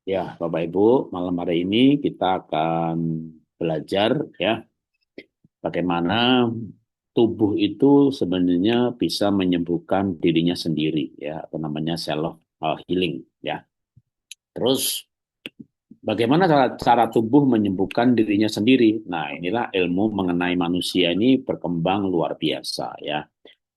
Ya, Bapak Ibu, malam hari ini kita akan belajar ya bagaimana tubuh itu sebenarnya bisa menyembuhkan dirinya sendiri ya, apa namanya self healing ya. Terus bagaimana cara tubuh menyembuhkan dirinya sendiri? Nah, inilah ilmu mengenai manusia ini berkembang luar biasa ya.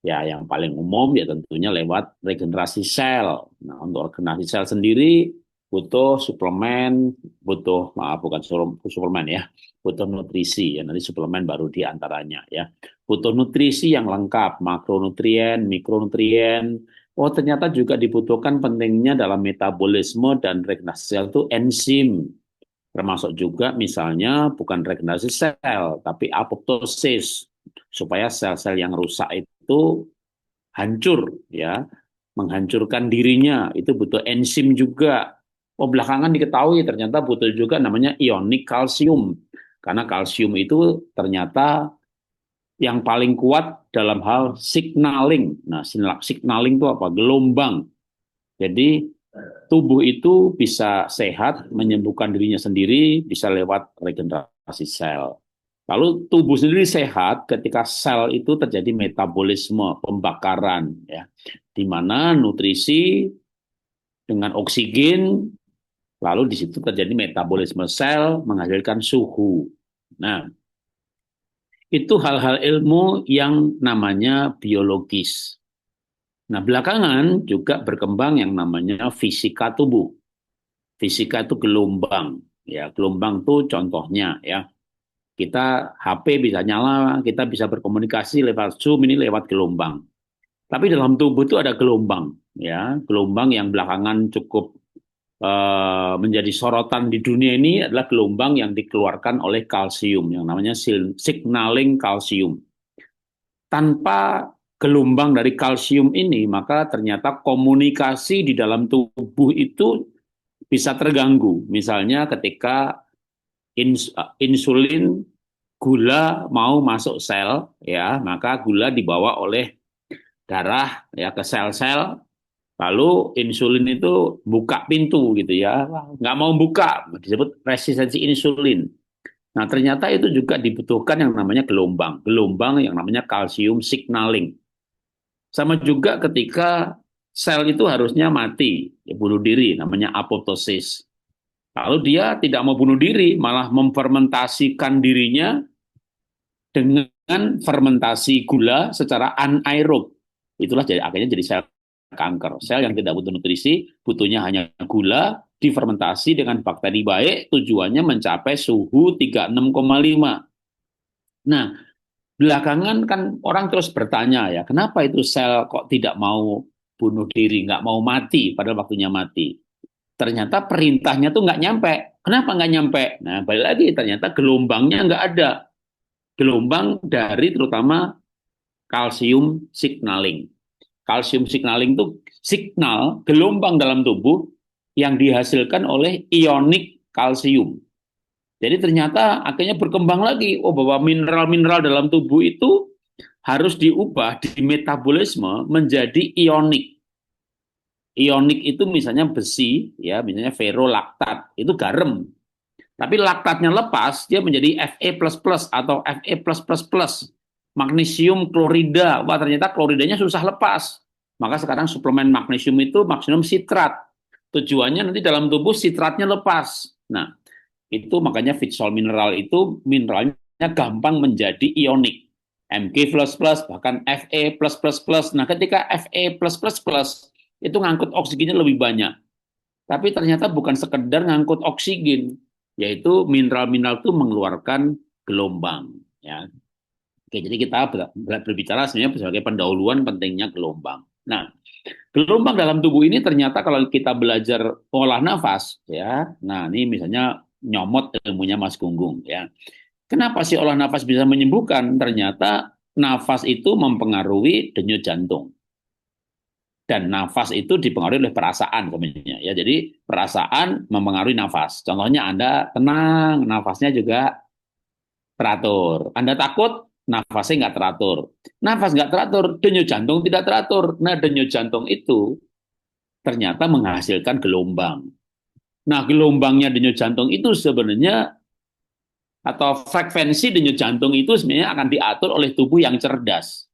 Ya, yang paling umum ya tentunya lewat regenerasi sel. Nah, untuk regenerasi sel sendiri butuh suplemen, butuh maaf bukan suplemen ya, butuh nutrisi ya. Nanti suplemen baru di antaranya ya. Butuh nutrisi yang lengkap, makronutrien, mikronutrien. Oh, ternyata juga dibutuhkan pentingnya dalam metabolisme dan regenerasi sel itu enzim. Termasuk juga misalnya bukan regenerasi sel, tapi apoptosis supaya sel-sel yang rusak itu hancur ya, menghancurkan dirinya itu butuh enzim juga. Oh, belakangan diketahui ternyata butuh juga namanya ionik kalsium. Karena kalsium itu ternyata yang paling kuat dalam hal signaling. Nah, signaling itu apa? Gelombang. Jadi tubuh itu bisa sehat, menyembuhkan dirinya sendiri, bisa lewat regenerasi sel. Lalu tubuh sendiri sehat ketika sel itu terjadi metabolisme, pembakaran, ya, di mana nutrisi dengan oksigen, lalu di situ terjadi metabolisme sel menghasilkan suhu. Nah, itu hal-hal ilmu yang namanya biologis. Nah, belakangan juga berkembang yang namanya fisika tubuh. Fisika itu gelombang, ya gelombang tuh contohnya ya kita HP bisa nyala, kita bisa berkomunikasi lewat Zoom ini lewat gelombang. Tapi dalam tubuh itu ada gelombang, ya gelombang yang belakangan cukup menjadi sorotan di dunia ini adalah gelombang yang dikeluarkan oleh kalsium yang namanya signaling kalsium. Tanpa gelombang dari kalsium ini, maka ternyata komunikasi di dalam tubuh itu bisa terganggu. Misalnya ketika insulin gula mau masuk sel ya, maka gula dibawa oleh darah ya ke sel-sel, lalu insulin itu buka pintu gitu ya, nggak mau buka, disebut resistensi insulin. Nah, ternyata itu juga dibutuhkan yang namanya gelombang, gelombang yang namanya kalsium signaling. Sama juga ketika sel itu harusnya mati, ya, bunuh diri, namanya apoptosis. Lalu dia tidak mau bunuh diri, malah memfermentasikan dirinya dengan fermentasi gula secara anaerob. Itulah jadi akhirnya jadi sel kanker. Sel yang tidak butuh nutrisi, butuhnya hanya gula, difermentasi dengan bakteri baik, tujuannya mencapai suhu 36,5. Nah, belakangan kan orang terus bertanya ya, kenapa itu sel kok tidak mau bunuh diri, nggak mau mati, padahal waktunya mati. Ternyata perintahnya tuh nggak nyampe. Kenapa nggak nyampe? Nah, balik lagi, ternyata gelombangnya nggak ada. Gelombang dari terutama kalsium signaling. Kalsium signaling itu signal gelombang dalam tubuh yang dihasilkan oleh ionik kalsium. Jadi ternyata akhirnya berkembang lagi, oh bahwa mineral-mineral dalam tubuh itu harus diubah di metabolisme menjadi ionik. Ionik itu misalnya besi, ya misalnya ferolaktat, itu garam. Tapi laktatnya lepas, dia menjadi Fe++ atau Fe++. Magnesium klorida, wah ternyata kloridanya susah lepas. Maka sekarang suplemen magnesium itu magnesium sitrat. Tujuannya nanti dalam tubuh sitratnya lepas. Nah, itu makanya fitsol mineral itu mineralnya gampang menjadi ionik. Mg++, bahkan Fe++. Nah, ketika Fe++, itu ngangkut oksigennya lebih banyak. Tapi ternyata bukan sekedar ngangkut oksigen, yaitu mineral-mineral itu mengeluarkan gelombang. Ya. Oke, jadi kita berbicara sebenarnya sebagai pendahuluan pentingnya gelombang. Nah, gelombang dalam tubuh ini ternyata kalau kita belajar olah nafas, ya, nah ini misalnya nyomot ilmunya Mas Gunggung, ya. Kenapa sih olah nafas bisa menyembuhkan? Ternyata nafas itu mempengaruhi denyut jantung dan nafas itu dipengaruhi oleh perasaan sebenarnya ya. Jadi perasaan mempengaruhi nafas. Contohnya Anda tenang, nafasnya juga teratur. Anda takut, nafasnya nggak teratur. Nafas nggak teratur, denyut jantung tidak teratur. Nah, denyut jantung itu ternyata menghasilkan gelombang. Nah, gelombangnya denyut jantung itu sebenarnya atau frekuensi denyut jantung itu sebenarnya akan diatur oleh tubuh yang cerdas,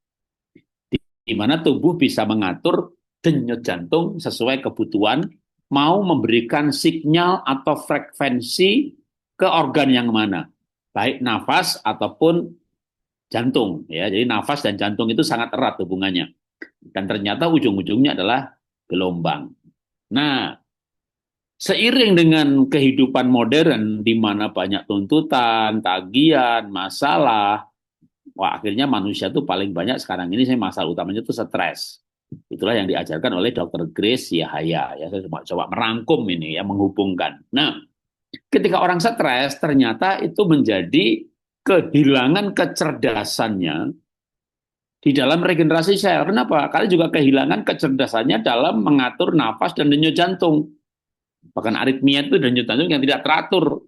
di mana tubuh bisa mengatur denyut jantung sesuai kebutuhan, mau memberikan sinyal atau frekuensi ke organ yang mana, baik nafas ataupun jantung. Ya, jadi nafas dan jantung itu sangat erat hubungannya. Dan ternyata ujung-ujungnya adalah gelombang. Nah, seiring dengan kehidupan modern di mana banyak tuntutan, tagihan, masalah, wah akhirnya manusia tuh paling banyak sekarang ini saya masalah utamanya tuh stres. Itulah yang diajarkan oleh Dr. Grace Yahaya. Ya, saya coba merangkum ini ya, menghubungkan. Nah, ketika orang stres ternyata itu menjadi kehilangan kecerdasannya di dalam regenerasi sel. Kenapa? Karena juga kehilangan kecerdasannya dalam mengatur nafas dan denyut jantung. Bahkan aritmia itu denyut jantung yang tidak teratur.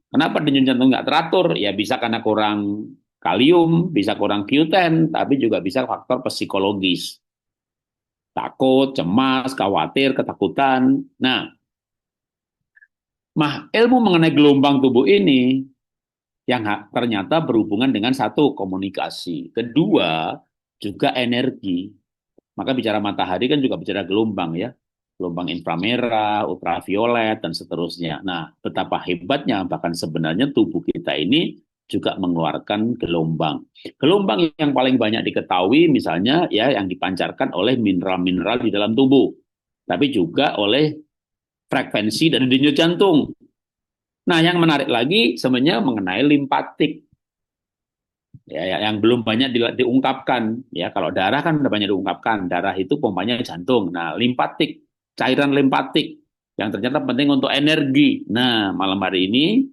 Kenapa denyut jantung nggak teratur? Ya bisa karena kurang kalium, bisa kurang Q10, tapi juga bisa faktor psikologis. Takut, cemas, khawatir, ketakutan. Nah, ilmu mengenai gelombang tubuh ini yang ternyata berhubungan dengan satu, komunikasi. Kedua, juga energi. Maka bicara matahari kan juga bicara gelombang ya. Gelombang inframerah, ultraviolet, dan seterusnya. Nah, betapa hebatnya bahkan sebenarnya tubuh kita ini juga mengeluarkan gelombang. Gelombang yang paling banyak diketahui misalnya ya yang dipancarkan oleh mineral-mineral di dalam tubuh. Tapi juga oleh frekuensi dari denyut jantung. Nah, yang menarik lagi sebenarnya mengenai limpatik. Ya, yang belum banyak diungkapkan ya. Kalau darah kan udah banyak diungkapkan, darah itu pompanya jantung. Nah, limpatik, cairan limpatik yang ternyata penting untuk energi. Nah, malam hari ini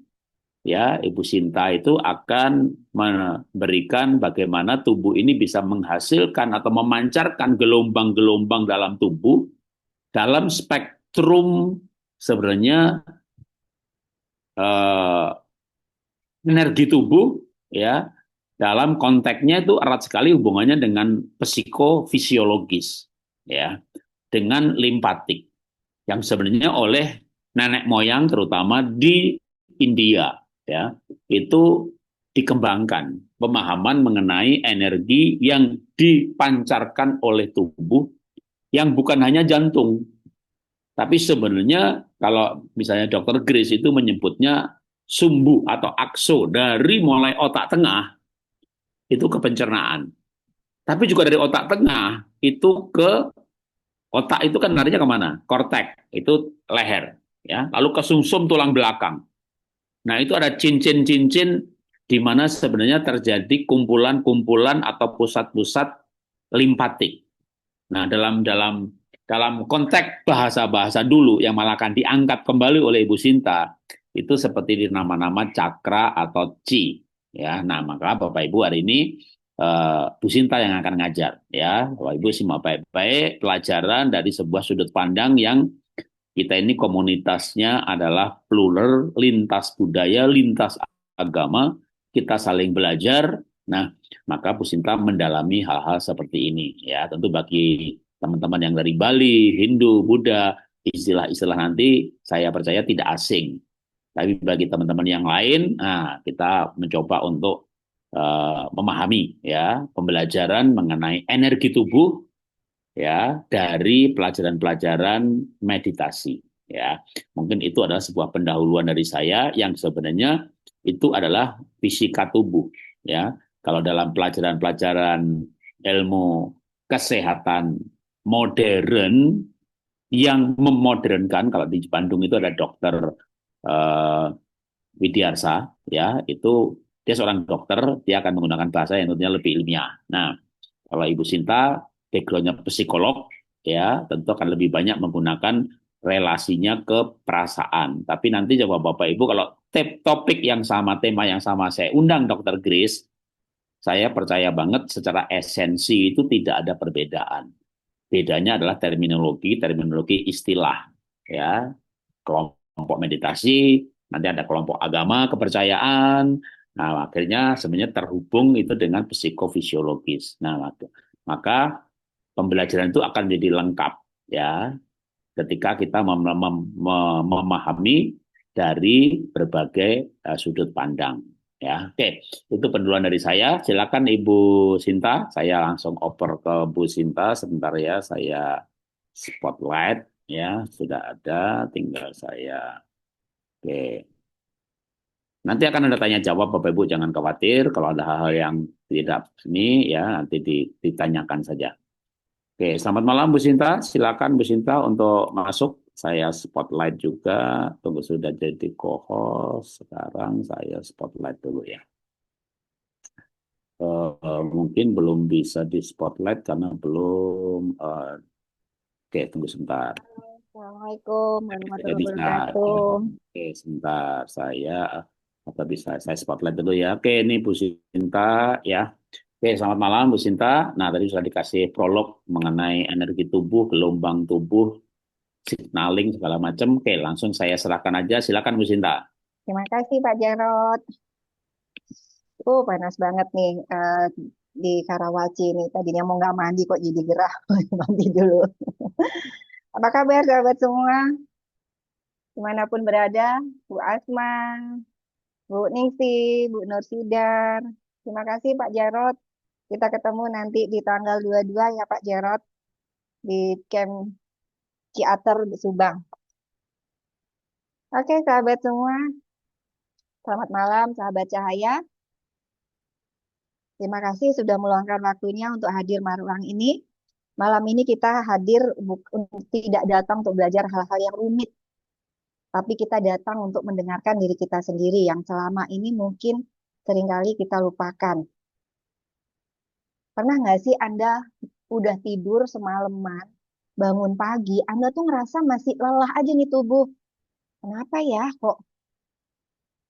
ya Ibu Sinta itu akan memberikan bagaimana tubuh ini bisa menghasilkan atau memancarkan gelombang-gelombang dalam tubuh dalam spektrum sebenarnya eh, energi tubuh ya, dalam konteksnya itu erat sekali hubungannya dengan psikofisiologis ya, dengan limpatik yang sebenarnya oleh nenek moyang terutama di India ya itu dikembangkan pemahaman mengenai energi yang dipancarkan oleh tubuh yang bukan hanya jantung tapi sebenarnya kalau misalnya Dokter Grace itu menyebutnya sumbu atau akso dari mulai otak tengah itu ke pencernaan. Tapi juga dari otak tengah itu ke otak itu kan larinya kemana? Kortek itu leher, ya. Lalu ke sumsum tulang belakang. Nah itu ada cincin-cincin di mana sebenarnya terjadi kumpulan-kumpulan atau pusat-pusat limpatik. Nah dalam konteks bahasa-bahasa dulu yang malah akan diangkat kembali oleh Ibu Sinta itu seperti di nama-nama cakra atau chi ya. Nah maka Bapak Ibu hari ini Bu Sinta yang akan ngajar ya. Bapak Ibu simak baik-baik pelajaran dari sebuah sudut pandang yang kita ini komunitasnya adalah plural, lintas budaya, lintas agama, kita saling belajar. Nah, maka Bu Sinta mendalami hal-hal seperti ini ya. Tentu bagi teman-teman yang dari Bali, Hindu, Buddha, istilah-istilah nanti saya percaya tidak asing. Tapi bagi teman-teman yang lain, nah, kita mencoba untuk memahami ya pembelajaran mengenai energi tubuh ya dari pelajaran-pelajaran meditasi ya. Mungkin itu adalah sebuah pendahuluan dari saya yang sebenarnya itu adalah fisika tubuh ya. Kalau dalam pelajaran-pelajaran ilmu kesehatan modern yang memodernkan kalau di Bandung itu ada dokter eh, Widiarsa ya, itu dia seorang dokter, dia akan menggunakan bahasa yang tentunya lebih ilmiah. Nah, kalau Ibu Sinta backgroundnya psikolog, ya tentu akan lebih banyak menggunakan relasinya ke perasaan. Tapi nanti coba Bapak Ibu kalau topik yang sama, tema yang sama, saya undang Dokter Grace, saya percaya banget secara esensi itu tidak ada perbedaan. Bedanya adalah terminologi istilah, ya kelompok meditasi, nanti ada kelompok agama, kepercayaan. Nah, akhirnya sebenarnya terhubung itu dengan psikofisiologis. Nah, maka pembelajaran itu akan menjadi lengkap ya. ketika kita memahami dari berbagai sudut pandang. Ya, oke, itu penduluan dari saya. Silakan Ibu Sinta. Saya langsung oper ke Bu Sinta sebentar ya. Saya spotlight ya, sudah ada. Tinggal saya. Oke, nanti akan ada tanya jawab Bapak Ibu, jangan khawatir. Kalau ada hal-hal yang tidak ini ya nanti ditanyakan saja. Oke, selamat malam Bu Sinta. Silakan Bu Sinta untuk masuk. Saya spotlight juga. Tunggu sudah jadi co-host. Sekarang saya spotlight dulu ya. Mungkin belum bisa di spotlight karena belum. Oke, tunggu sebentar. Assalamualaikum Saya warahmatullahi bisa. wabarakatuh. Oke, sebentar. Apa bisa saya spotlight dulu ya. Oke, ini Bu Sinta ya. Oke, selamat malam Bu Sinta. Nah, tadi sudah dikasih prolog mengenai energi tubuh, gelombang tubuh, signaling segala macam. Oke, langsung saya serahkan aja. Silakan Bu Sinta. Terima kasih Pak Jarot. Panas banget nih di Karawaci nih. Tadinya mau nggak mandi kok jadi gerah. Mandi dulu. Apa kabar sahabat semua? Dimanapun berada, Bu Asma, Bu Ningsi, Bu Nursidar. Terima kasih Pak Jarot. Kita ketemu nanti di tanggal 22 ya Pak Jarot di Camp Ciater Subang. Oke sahabat semua, selamat malam sahabat cahaya. Terima kasih sudah meluangkan waktunya untuk hadir malam ini. Malam ini kita hadir tidak datang untuk belajar hal-hal yang rumit, tapi kita datang untuk mendengarkan diri kita sendiri yang selama ini mungkin seringkali kita lupakan. Pernah nggak sih Anda udah tidur semalaman, bangun pagi, Anda tuh ngerasa masih lelah aja nih tubuh. Kenapa ya kok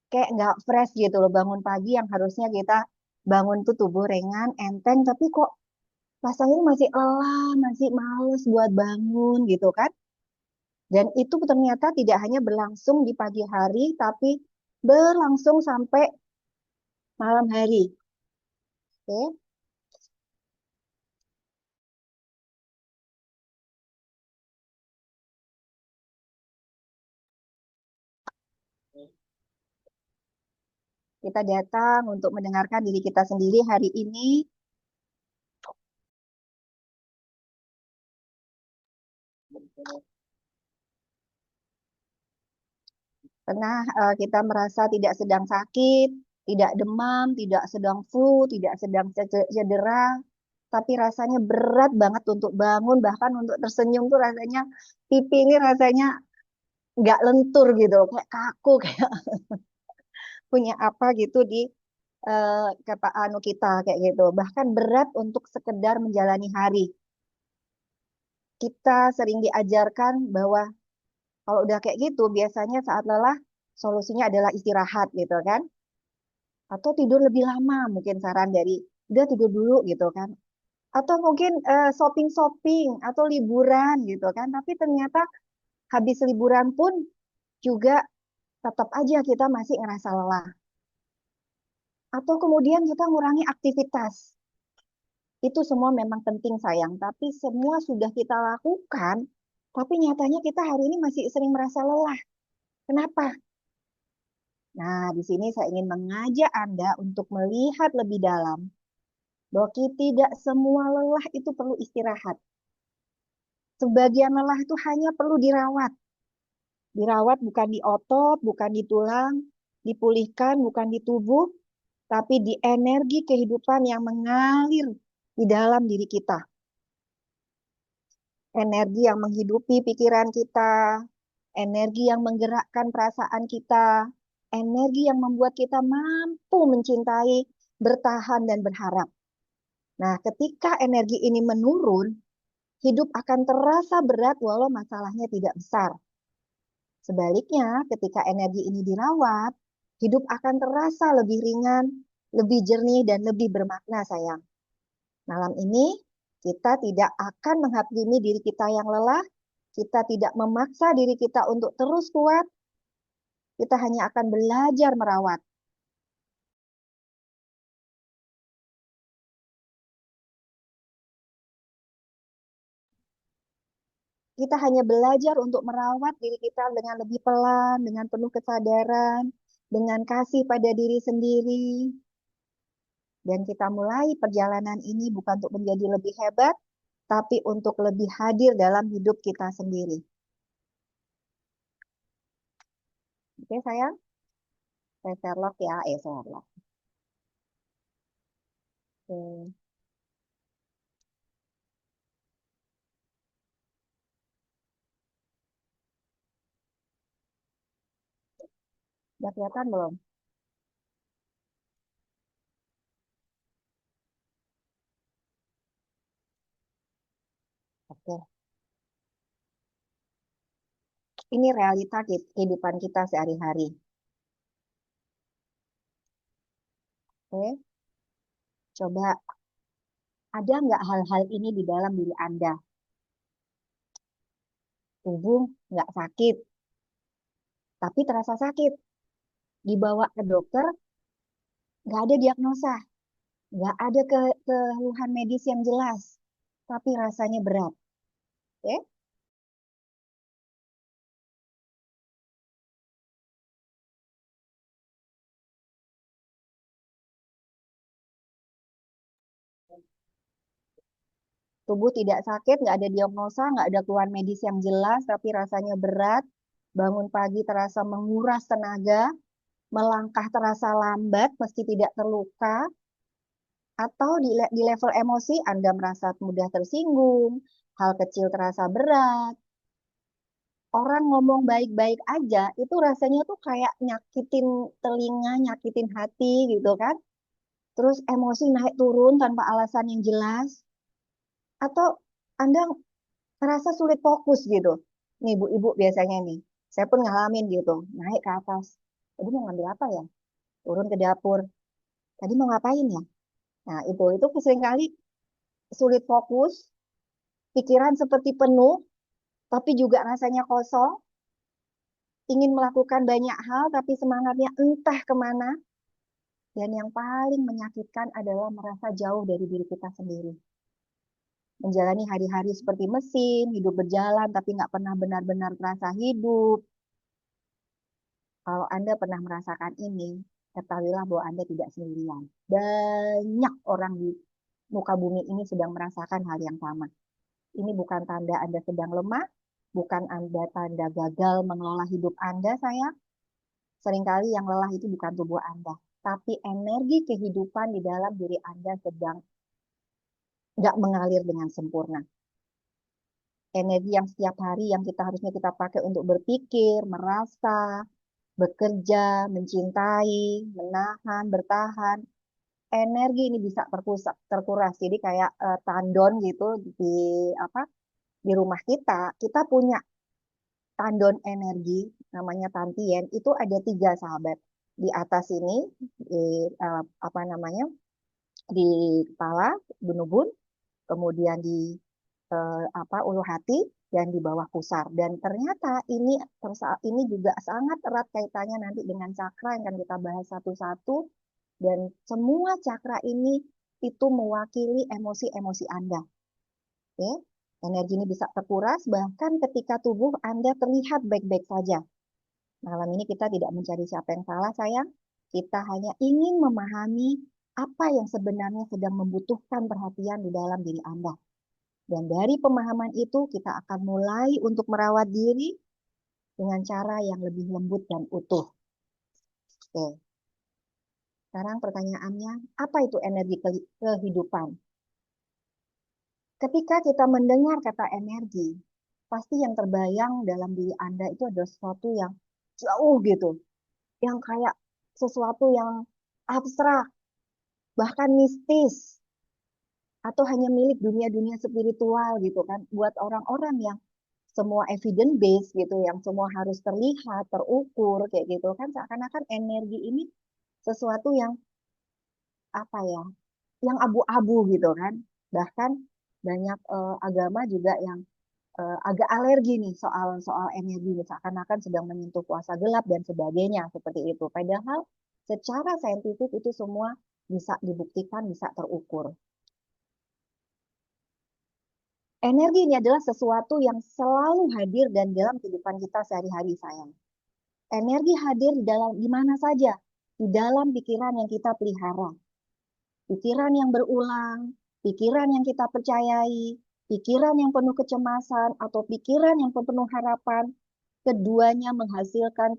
kayak nggak fresh gitu loh bangun pagi yang harusnya kita bangun tuh tubuh ringan, enteng, tapi kok rasanya masih lelah, masih males buat bangun gitu kan. Dan itu ternyata tidak hanya berlangsung di pagi hari, tapi berlangsung sampai malam hari. Oke, kita datang untuk mendengarkan diri kita sendiri hari ini. Pernah kita merasa tidak sedang sakit, tidak demam, tidak sedang flu, tidak sedang cedera, tapi rasanya berat banget untuk bangun, bahkan untuk tersenyum tuh rasanya pipi ini rasanya nggak lentur gitu, kayak kaku, kayak punya apa gitu di kata anu kita kayak gitu. Bahkan berat untuk sekedar menjalani hari. Kita sering diajarkan bahwa kalau udah kayak gitu biasanya saat lelah solusinya adalah istirahat gitu kan. Atau tidur lebih lama mungkin saran dari udah tidur dulu gitu kan. Atau mungkin shopping-shopping atau liburan gitu kan. Tapi ternyata habis liburan pun juga tetap aja kita masih ngerasa lelah. Atau kemudian kita ngurangi aktivitas. Itu semua memang penting sayang, tapi semua sudah kita lakukan, tapi nyatanya kita hari ini masih sering merasa lelah. Kenapa? Nah, di sini saya ingin mengajak Anda untuk melihat lebih dalam bahwa tidak semua lelah itu perlu istirahat. Sebagian lelah itu hanya perlu dirawat. Dirawat bukan di otot, bukan di tulang, dipulihkan bukan di tubuh, tapi di energi kehidupan yang mengalir di dalam diri kita. Energi yang menghidupi pikiran kita, energi yang menggerakkan perasaan kita, energi yang membuat kita mampu mencintai, bertahan, dan berharap. Nah, ketika energi ini menurun, hidup akan terasa berat walau masalahnya tidak besar. Sebaliknya, ketika energi ini dirawat, hidup akan terasa lebih ringan, lebih jernih, dan lebih bermakna, sayang. Malam ini, kita tidak akan menghakimi diri kita yang lelah, kita tidak memaksa diri kita untuk terus kuat, kita hanya akan belajar merawat. Kita hanya belajar untuk merawat diri kita dengan lebih pelan, dengan penuh kesadaran, dengan kasih pada diri sendiri. Dan kita mulai perjalanan ini bukan untuk menjadi lebih hebat, tapi untuk lebih hadir dalam hidup kita sendiri. Oke, sayang? Saya Sherlock ya, Sherlock. Oke. Udah kelihatan belum? Oke. Ini realita kehidupan kita sehari-hari. Oke. Coba, ada nggak hal-hal ini di dalam diri Anda? Tubuh nggak sakit, tapi terasa sakit. Dibawa ke dokter, nggak ada diagnosa, nggak ada keluhan medis yang jelas, tapi rasanya berat. Oke? Tubuh tidak sakit, nggak ada diagnosa, nggak ada keluhan medis yang jelas, tapi rasanya berat. Bangun pagi terasa menguras tenaga, melangkah terasa lambat meski tidak terluka, atau di level emosi Anda merasa mudah tersinggung, hal kecil terasa berat. Orang ngomong baik-baik aja, itu rasanya tuh kayak nyakitin telinga, nyakitin hati gitu kan. Terus emosi naik turun tanpa alasan yang jelas. Atau Anda merasa sulit fokus gitu. Nih ibu-ibu biasanya nih, saya pun ngalamin gitu, naik ke atas. Tadi mau ngambil apa ya? Turun ke dapur. Tadi mau ngapain ya? Nah itu seringkali sulit fokus, pikiran seperti penuh, tapi juga rasanya kosong, ingin melakukan banyak hal, tapi semangatnya entah kemana. Dan yang paling menyakitkan adalah merasa jauh dari diri kita sendiri. Menjalani hari-hari seperti mesin, hidup berjalan tapi nggak pernah benar-benar terasa hidup. Kalau Anda pernah merasakan ini, ketahuilah bahwa Anda tidak sendirian. Banyak orang di muka bumi ini sedang merasakan hal yang sama. Ini bukan tanda Anda sedang lemah, bukan Anda tanda gagal mengelola hidup Anda, sayang. Seringkali yang lelah itu bukan tubuh Anda, tapi energi kehidupan di dalam diri Anda sedang nggak mengalir dengan sempurna. Energi yang setiap hari yang harusnya kita pakai untuk berpikir, merasa, bekerja, mencintai, menahan, bertahan, energi ini bisa terkuras. Jadi kayak tandon gitu di apa di rumah kita punya tandon energi namanya tantien itu ada tiga sahabat. Di atas ini di apa namanya di kepala bunubun, kemudian di ulu hati dan di bawah pusar. Dan ternyata ini juga sangat erat kaitannya nanti dengan cakra yang akan kita bahas satu-satu. Dan semua cakra ini itu mewakili emosi-emosi Anda. Oke? Energi ini bisa terkuras bahkan ketika tubuh Anda terlihat baik-baik saja. Malam ini kita tidak mencari siapa yang salah, sayang. Kita hanya ingin memahami apa yang sebenarnya sedang membutuhkan perhatian di dalam diri Anda. Dan dari pemahaman itu kita akan mulai untuk merawat diri dengan cara yang lebih lembut dan utuh. Oke, sekarang pertanyaannya, apa itu energi kehidupan? Ketika kita mendengar kata energi, pasti yang terbayang dalam diri Anda itu adalah sesuatu yang jauh gitu, yang kayak sesuatu yang abstrak, bahkan mistis, atau hanya milik dunia-dunia spiritual gitu kan. Buat orang-orang yang semua evidence based gitu, yang semua harus terlihat, terukur kayak gitu kan, seakan-akan energi ini sesuatu yang apa ya, yang abu-abu gitu kan. Bahkan banyak agama juga yang agak alergi nih soal soal energi, seakan-akan sedang menyentuh kuasa gelap dan sebagainya seperti itu. Padahal secara saintifik itu semua bisa dibuktikan, bisa terukur. Energi ini adalah sesuatu yang selalu hadir dan dalam kehidupan kita sehari-hari, sayang. Energi hadir di mana saja, di dalam pikiran yang kita pelihara. Pikiran yang berulang, pikiran yang kita percayai, pikiran yang penuh kecemasan, atau pikiran yang penuh harapan, keduanya menghasilkan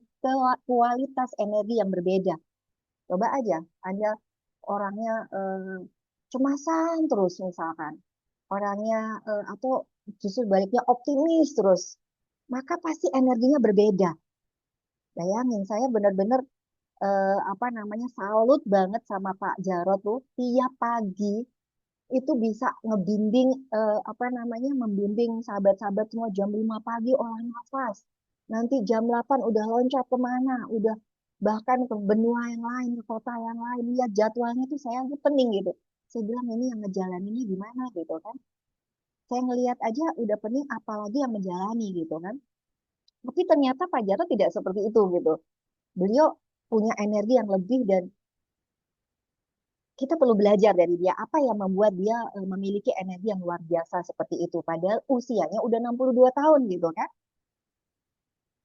kualitas energi yang berbeda. Coba aja, Anda orangnya cemasan terus misalkan, orangnya atau justru baliknya optimis terus, maka pasti energinya berbeda. Bayangin, saya benar-benar apa namanya salut banget sama Pak Jarot tuh, tiap pagi itu bisa ngebimbing apa namanya membimbing sahabat-sahabat semua jam 5 pagi olah nafas. Nanti jam 8 udah loncat kemana, udah bahkan ke benua yang lain, ke kota yang lain. Lihat jadwalnya tuh saya tuh pening gitu. Saya bilang ini yang ngejalaninnya gimana gitu kan. Saya ngelihat aja udah pening apalagi yang menjalani gitu kan. Tapi ternyata Pak Jarot tidak seperti itu gitu. Beliau punya energi yang lebih dan kita perlu belajar dari dia apa yang membuat dia memiliki energi yang luar biasa seperti itu padahal usianya udah 62 tahun gitu kan.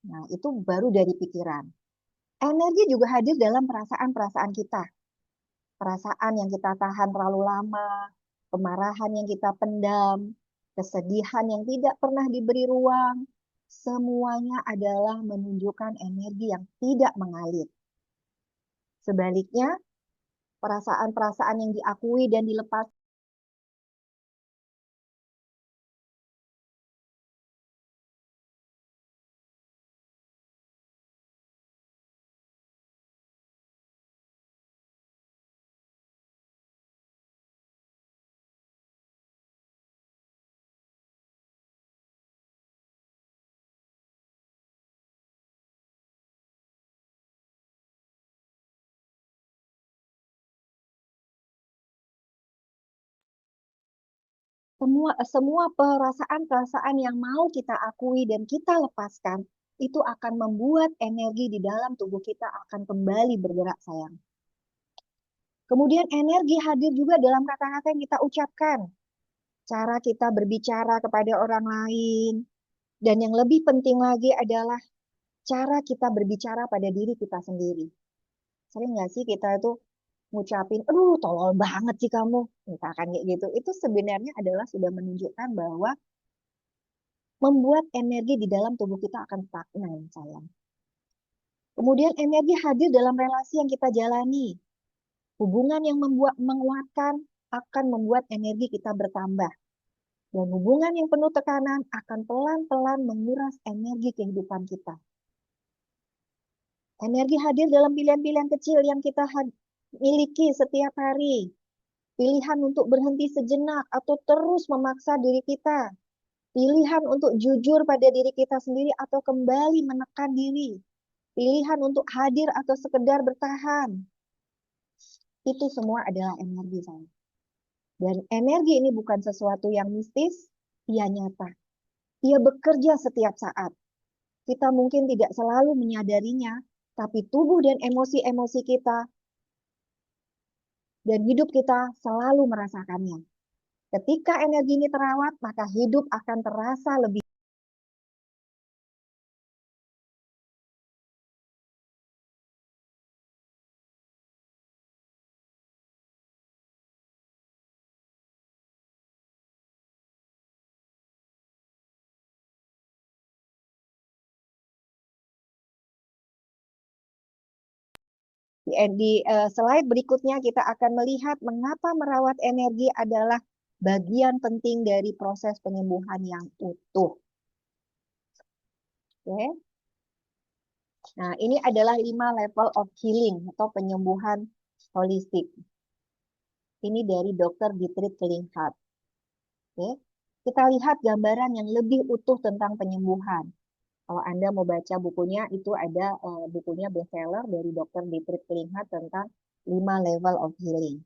Nah, itu baru dari pikiran. Energi juga hadir dalam perasaan-perasaan kita. Perasaan yang kita tahan terlalu lama, kemarahan yang kita pendam, kesedihan yang tidak pernah diberi ruang, semuanya adalah menunjukkan energi yang tidak mengalir. Sebaliknya, perasaan-perasaan yang diakui dan dilepas semua perasaan-perasaan yang mau kita akui dan kita lepaskan itu akan membuat energi di dalam tubuh kita akan kembali bergerak, sayang. Kemudian energi hadir juga dalam kata-kata yang kita ucapkan, cara kita berbicara kepada orang lain, dan yang lebih penting lagi adalah cara kita berbicara pada diri kita sendiri. Sering nggak sih kita itu ngucapin, aduh tolol banget sih kamu, misalkan kayak gitu. Itu sebenarnya adalah sudah menunjukkan bahwa membuat energi di dalam tubuh kita akan stagnan, sayang. Kemudian energi hadir dalam relasi yang kita jalani. Hubungan yang menguatkan akan membuat energi kita bertambah. Dan hubungan yang penuh tekanan akan pelan-pelan menguras energi kehidupan kita. Energi hadir dalam pilihan-pilihan kecil yang kita miliki setiap hari. Pilihan untuk berhenti sejenak atau terus memaksa diri kita. Pilihan untuk jujur pada diri kita sendiri atau kembali menekan diri. Pilihan untuk hadir atau sekedar bertahan. Itu semua adalah energi, saya. Dan energi ini bukan sesuatu yang mistis, ia nyata. Ia bekerja setiap saat. Kita mungkin tidak selalu menyadarinya, tapi tubuh dan emosi-emosi kita dan hidup kita selalu merasakannya. Ketika energi ini terawat, maka hidup akan terasa lebih. Di slide berikutnya kita akan melihat mengapa merawat energi adalah bagian penting dari proses penyembuhan yang utuh. Oke. Nah, ini adalah 5 level of healing atau penyembuhan holistik. Ini dari Dr. Dietrich Klinghardt. Oke. Kita lihat gambaran yang lebih utuh tentang penyembuhan. Kalau Anda mau baca bukunya, itu ada bukunya bestseller dari Dr. Dietrich Klinghardt tentang 5 level of healing.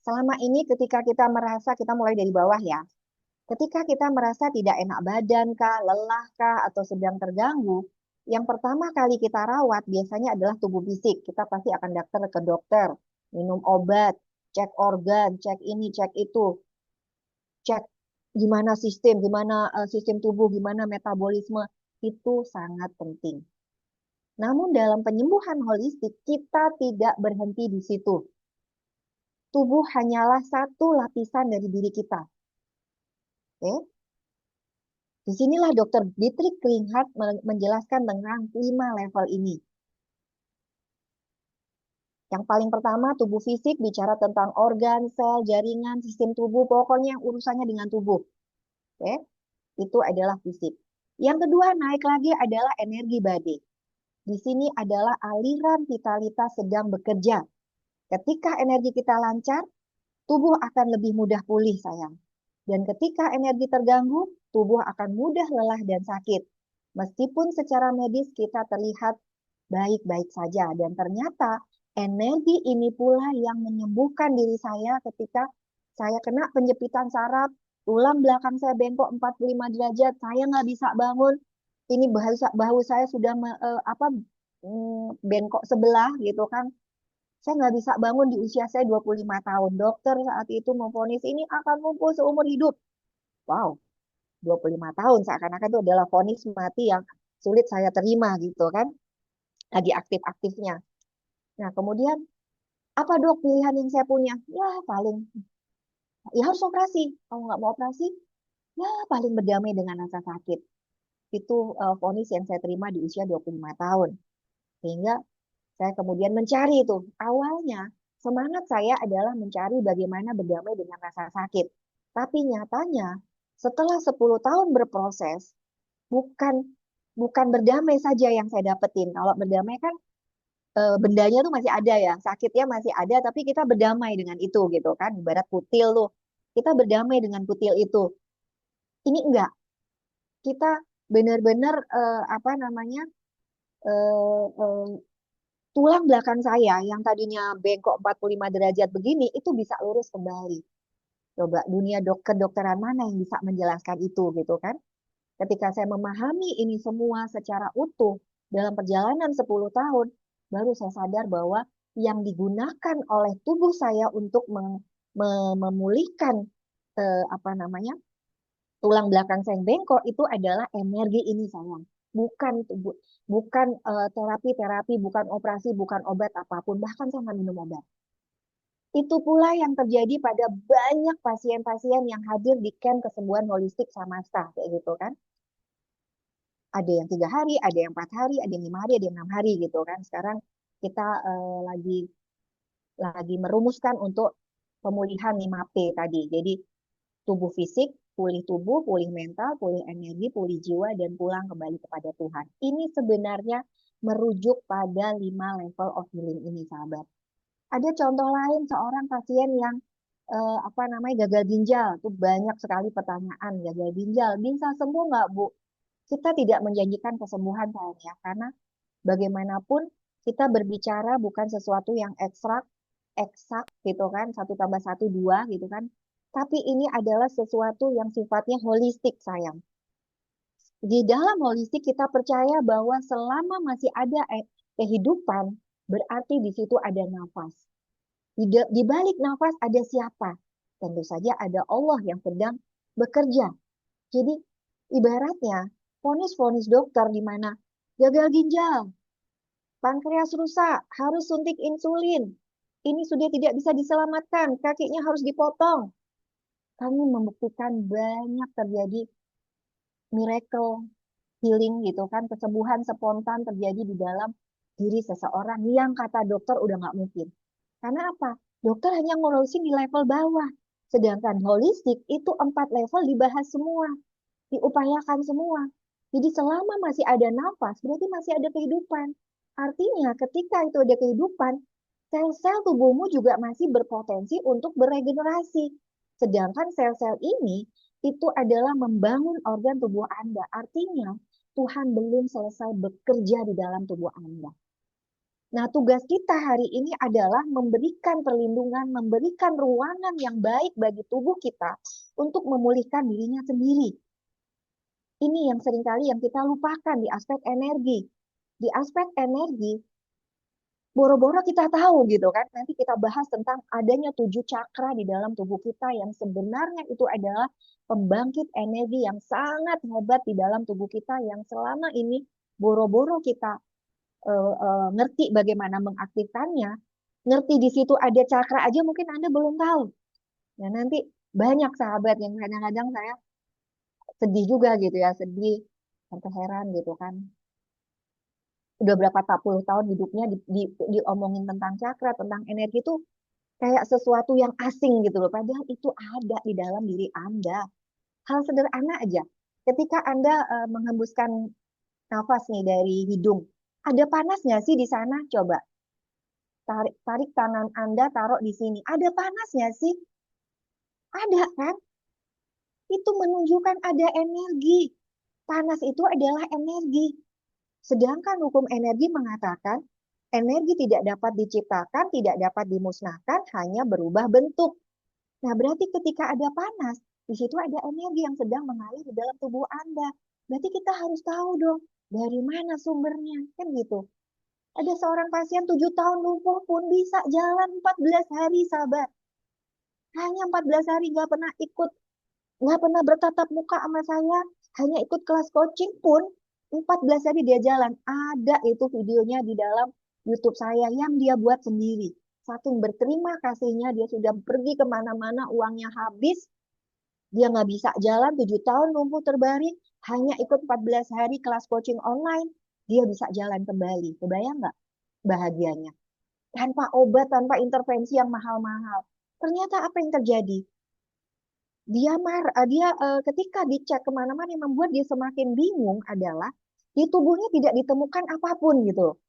Selama ini ketika kita merasa, kita mulai dari bawah ya. Ketika kita merasa tidak enak badan kah, lelah kah, atau sedang terganggu, yang pertama kali kita rawat biasanya adalah tubuh fisik. Kita pasti akan ke dokter, minum obat, cek organ, cek ini, cek itu. cek gimana sistem, gimana sistem tubuh, gimana metabolisme, itu sangat penting. Namun dalam penyembuhan holistik, kita tidak berhenti di situ. Tubuh hanyalah satu lapisan dari diri kita. Oke? Disinilah Dr. Dietrich Klinghardt menjelaskan tentang 5 level ini. Yang paling pertama, tubuh fisik bicara tentang organ, sel, jaringan, sistem tubuh, pokoknya yang urusannya dengan tubuh. Oke? Itu adalah fisik. Yang kedua, naik lagi adalah energi body. Di sini adalah aliran vitalitas sedang bekerja. Ketika energi kita lancar, tubuh akan lebih mudah pulih, sayang. Dan ketika energi terganggu, tubuh akan mudah lelah dan sakit. Meskipun secara medis kita terlihat baik-baik saja. Dan ternyata energi ini pula yang menyembuhkan diri saya ketika saya kena penjepitan saraf, tulang belakang saya bengkok 45 derajat, saya nggak bisa bangun. Ini bahu saya sudah bengkok sebelah gitu kan. Saya nggak bisa bangun di usia saya 25 tahun. Dokter saat itu memvonis ini akan lumpuh seumur hidup. Wow, 25 tahun seakan-akan itu adalah vonis mati yang sulit saya terima gitu kan. Lagi aktif-aktifnya. Nah, kemudian apa dok pilihan yang saya punya? Ya paling, ya harus operasi. Kalau nggak mau operasi, ya paling berdamai dengan rasa sakit. Itu vonis yang saya terima di usia 25 tahun. Sehingga saya kemudian mencari itu. Awalnya semangat saya adalah mencari bagaimana berdamai dengan rasa sakit. Tapi nyatanya setelah 10 tahun berproses, bukan bukan berdamai saja yang saya dapetin. Kalau berdamai kan bendanya tuh masih ada ya, sakitnya masih ada, tapi kita berdamai dengan itu gitu kan. Ibarat kutil tuh, kita berdamai dengan kutil itu. Ini enggak, kita benar-benar apa namanya eh, eh, tulang belakang saya yang tadinya bengkok 45 derajat begini itu bisa lurus kembali. Coba dunia kedokteran mana yang bisa menjelaskan itu gitu kan? Ketika saya memahami ini semua secara utuh dalam perjalanan 10 tahun, baru saya sadar bahwa yang digunakan oleh tubuh saya untuk memulihkan apa namanya tulang belakang saya yang bengkok itu adalah energi ini sayang. Bukan bukan terapi-terapi, bukan operasi, bukan obat apapun, bahkan saya nggak minum obat. Itu pula yang terjadi pada banyak pasien-pasien yang hadir di camp kesembuhan holistik Samasta, kayak gitu kan. Ada yang 3 hari, ada yang 4 hari, ada yang 5 hari, ada yang 6 hari gitu kan. Sekarang kita lagi merumuskan untuk pemulihan 5P tadi. Jadi tubuh fisik, pulih tubuh, pulih mental, pulih energi, pulih jiwa, dan pulang kembali kepada Tuhan. Ini sebenarnya merujuk pada 5 level of healing ini, sahabat. Ada contoh lain seorang pasien yang apa namanya gagal ginjal. Itu banyak sekali pertanyaan gagal ginjal. Bisa sembuh nggak, Bu? Kita tidak menjanjikan kesembuhan saya karena bagaimanapun kita berbicara bukan sesuatu yang eksak gitu kan, 1+1 2 gitu kan. Tapi ini adalah sesuatu yang sifatnya holistik, sayang. Di dalam holistik kita percaya bahwa selama masih ada kehidupan, berarti di situ ada nafas. Di balik nafas ada siapa? Tentu saja ada Allah yang sedang bekerja. Jadi ibaratnya vonis-vonis dokter di mana gagal ginjal, pankreas rusak, harus suntik insulin. Ini sudah tidak bisa diselamatkan, kakinya harus dipotong. Kami membuktikan banyak terjadi miracle healing gitu kan, kesembuhan spontan terjadi di dalam diri seseorang yang kata dokter udah nggak mungkin. Karena apa? Dokter hanya ngurusin di level bawah. Sedangkan holistik itu 4 level dibahas semua, diupayakan semua. Jadi selama masih ada nafas, berarti masih ada kehidupan. Artinya ketika itu ada kehidupan, sel-sel tubuhmu juga masih berpotensi untuk beregenerasi. Sedangkan sel-sel ini itu adalah membangun organ tubuh Anda. Artinya Tuhan belum selesai bekerja di dalam tubuh Anda. Nah, tugas kita hari ini adalah memberikan perlindungan, memberikan ruangan yang baik bagi tubuh kita untuk memulihkan dirinya sendiri. Ini yang seringkali yang kita lupakan di aspek energi. Di aspek energi, boro-boro kita tahu gitu kan. Nanti kita bahas tentang adanya 7 cakra di dalam tubuh kita yang sebenarnya itu adalah pembangkit energi yang sangat hebat di dalam tubuh kita yang selama ini boro-boro kita ngerti bagaimana mengaktifkannya, ngerti di situ ada cakra aja mungkin Anda belum tahu. Nah, nanti banyak sahabat yang kadang-kadang saya sedih juga gitu ya, sedih, sampai heran gitu kan. Udah berapa tak puluh tahun hidupnya diomongin tentang cakra, tentang energi itu kayak sesuatu yang asing gitu loh. Padahal itu ada di dalam diri Anda. Hal sederhana aja. Ketika Anda menghembuskan nafas nih dari hidung, ada panasnya sih di sana? Coba tarik, tarik tangan Anda, taruh di sini. Ada panasnya sih? Ada kan? Itu menunjukkan ada energi. Panas itu adalah energi. Sedangkan hukum energi mengatakan energi tidak dapat diciptakan, tidak dapat dimusnahkan, hanya berubah bentuk. Nah, berarti ketika ada panas, di situ ada energi yang sedang mengalir di dalam tubuh Anda. Berarti kita harus tahu dong, dari mana sumbernya. Kan gitu. Ada seorang pasien 7 tahun lumpuh pun bisa jalan 14 hari, sahabat. Hanya 14 hari nggak pernah bertatap muka sama saya, hanya ikut kelas coaching pun 14 hari dia jalan. Ada itu videonya di dalam YouTube saya yang dia buat sendiri. Saking berterima kasihnya dia sudah pergi kemana-mana, uangnya habis, dia nggak bisa jalan 7 tahun lumpuh terbaring, hanya ikut 14 hari kelas coaching online, dia bisa jalan kembali. Kebayang nggak bahagianya? Tanpa obat, tanpa intervensi yang mahal-mahal. Ternyata apa yang terjadi? Ketika dicek kemana-mana yang membuat dia semakin bingung adalah di tubuhnya tidak ditemukan apapun gitu.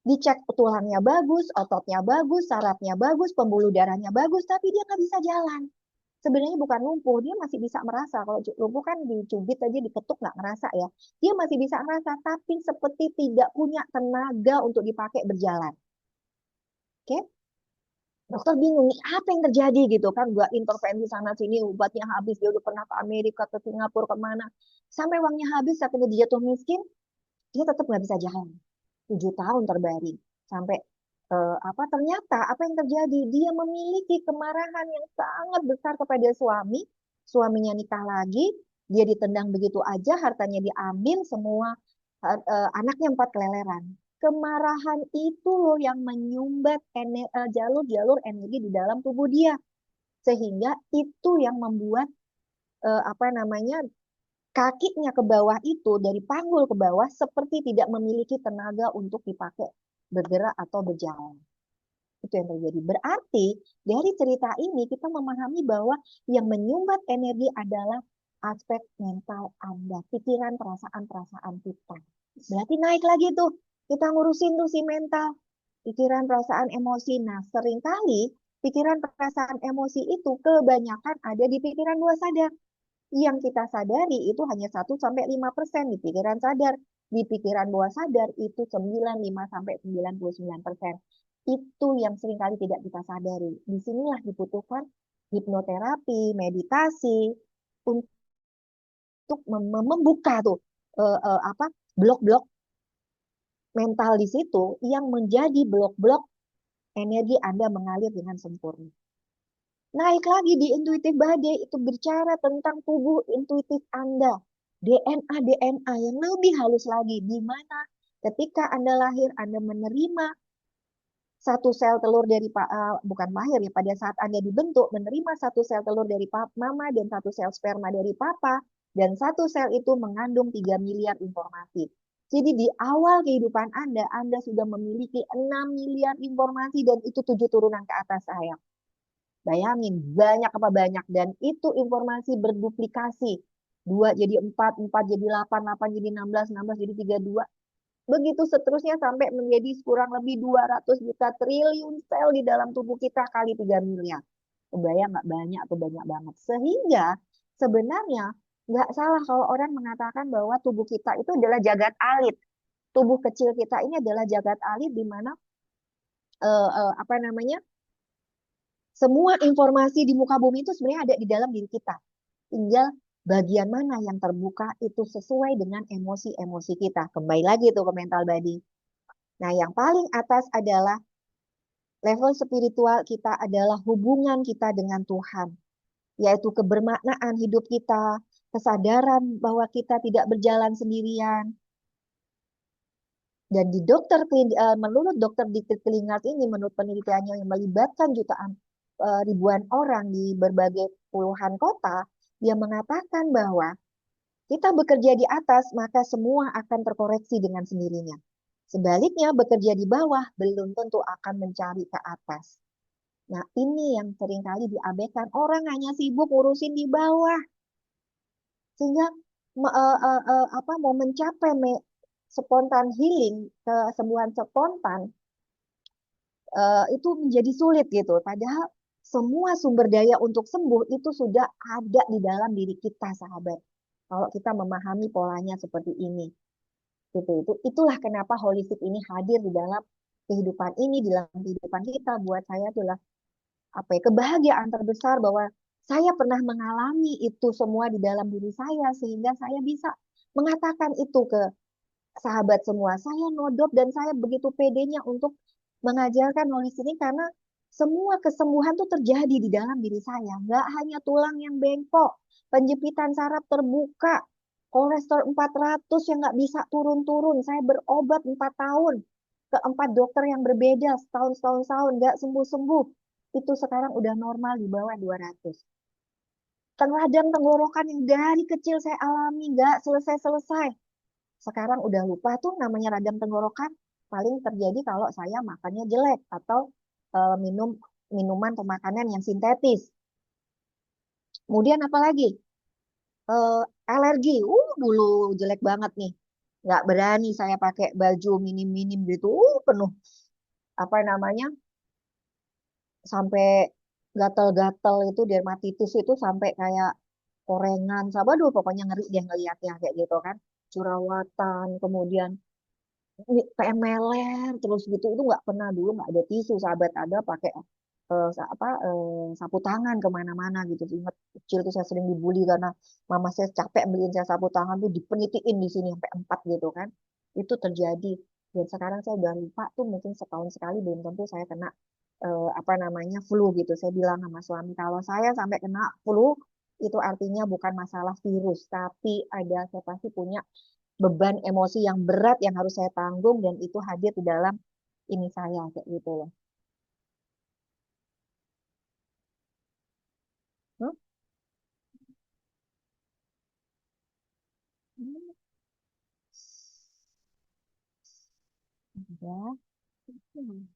Dicek tulangnya bagus, ototnya bagus, sarafnya bagus, pembuluh darahnya bagus, tapi dia nggak bisa jalan. Sebenarnya bukan lumpuh, dia masih bisa merasa. Kalau lumpuh kan dicubit aja, diketuk nggak ngerasa ya. Dia masih bisa merasa, tapi seperti tidak punya tenaga untuk dipakai berjalan. Oke? Dokter bingung nih apa yang terjadi gitu kan, gua intervensi sana sini obatnya habis, dia udah pernah ke Amerika, ke Singapura, kemana sampai uangnya habis, sampai dia jatuh miskin, dia tetap nggak bisa jalan 7 tahun terbaring sampai apa ternyata apa yang terjadi, dia memiliki kemarahan yang sangat besar kepada suaminya nikah lagi, dia ditendang begitu aja, hartanya diambil semua, anaknya 4 keleleran. Kemarahan itu loh yang menyumbat jalur-jalur energi di dalam tubuh dia, sehingga itu yang membuat apa namanya kakinya ke bawah itu dari panggul ke bawah seperti tidak memiliki tenaga untuk dipakai bergerak atau berjalan. Itu yang terjadi. Berarti dari cerita ini kita memahami bahwa yang menyumbat energi adalah aspek mental Anda, pikiran, perasaan-perasaan kita. Berarti naik lagi tuh, kita ngurusin tuh si mental, pikiran, perasaan, emosi. Nah, seringkali pikiran, perasaan, emosi itu kebanyakan ada di pikiran bawah sadar. Yang kita sadari itu hanya 1-5% di pikiran sadar. Di pikiran bawah sadar itu 95-99%. Itu yang seringkali tidak kita sadari. Disinilah dibutuhkan hipnoterapi, meditasi untuk membuka tuh apa blok-blok mental di situ yang menjadi blok-blok energi Anda mengalir dengan sempurna. Naik lagi di intuitif body, itu bicara tentang tubuh intuitif Anda. DNA yang lebih halus lagi, di mana ketika Anda lahir, Anda menerima satu sel telur dari bukan lahir ya, pada saat Anda dibentuk, menerima satu sel telur dari mama dan satu sel sperma dari papa, dan satu sel itu mengandung 3 miliar informasi. Jadi di awal kehidupan Anda sudah memiliki 6 miliar informasi, dan itu 7 turunan ke atas saya. Bayangin, banyak apa banyak. Dan itu informasi berduplikasi. 2 jadi 4, 4 jadi 8, 8 jadi 16, 16 jadi 32. Begitu seterusnya sampai menjadi kurang lebih 200 juta triliun sel di dalam tubuh kita kali 3 miliar. Kebayang nggak banyak atau banyak banget. Sehingga sebenarnya nggak salah kalau orang mengatakan bahwa tubuh kita itu adalah jagat alit. Tubuh kecil kita ini adalah jagat alit di mana apa namanya, semua informasi di muka bumi itu sebenarnya ada di dalam diri kita. Tinggal bagian mana yang terbuka itu sesuai dengan emosi-emosi kita. Kembali lagi tuh ke mental body. Nah, yang paling atas adalah level spiritual kita adalah hubungan kita dengan Tuhan, yaitu kebermaknaan hidup kita, kesadaran bahwa kita tidak berjalan sendirian. Dan di menurut dokter Dietrich Klinghardt ini, menurut penelitiannya yang melibatkan jutaan ribuan orang di berbagai puluhan kota, dia mengatakan bahwa kita bekerja di atas, maka semua akan terkoreksi dengan sendirinya. Sebaliknya, bekerja di bawah belum tentu akan mencari ke atas. Nah, ini yang seringkali diabaikan. Orang hanya sibuk ngurusin di bawah. Sehingga mau mencapai spontan healing, kesembuhan spontan, itu menjadi sulit gitu. Padahal semua sumber daya untuk sembuh itu sudah ada di dalam diri kita, sahabat. Kalau kita memahami polanya seperti ini, gitu. Itulah kenapa holistik ini hadir di dalam kehidupan ini, di dalam kehidupan kita. Buat saya itulah apa ya, kebahagiaan terbesar bahwa saya pernah mengalami itu semua di dalam diri saya sehingga saya bisa mengatakan itu ke sahabat semua. Saya nodop dan saya begitu pedenya untuk mengajarkan holistik ini karena semua kesembuhan tuh terjadi di dalam diri saya. Nggak hanya tulang yang bengkok, penjepitan saraf terbuka, kolesterol 400 yang nggak bisa turun-turun. Saya berobat 4 tahun ke 4 dokter yang berbeda, setahun nggak sembuh-sembuh. Itu sekarang udah normal di bawah 200. Radang tenggorokan yang dari kecil saya alami nggak selesai-selesai. Sekarang udah lupa tuh namanya radang tenggorokan. Paling terjadi kalau saya makannya jelek atau minum minuman atau makanan yang sintetis. Kemudian apa lagi? Eh, Alergi. Dulu jelek banget nih. Nggak berani saya pakai baju minim-minim gitu. Penuh apa namanya? Sampai gatal-gatal itu dermatitis itu sampai kayak korengan. Aduh, pokoknya ngeri dia ngeliatnya kayak gitu kan. Jerawatan, kemudian kayak meler terus gitu itu nggak pernah dulu nggak ada tisu sahabat ada pakai sapu tangan kemana-mana gitu. Ingat kecil tuh saya sering dibully karena mama saya capek beliin saya sapu tangan tuh dipenitiin di sini sampai 4 gitu kan. Itu terjadi dan sekarang saya udah lupa tuh mungkin setahun sekali belum tentu saya kena apa namanya flu gitu. Saya bilang sama suami kalau saya sampai kena flu itu artinya bukan masalah virus tapi ada saya pasti punya beban emosi yang berat yang harus saya tanggung dan itu hadir di dalam ini saya kayak gitu loh. Hmm? Ya. Hmm.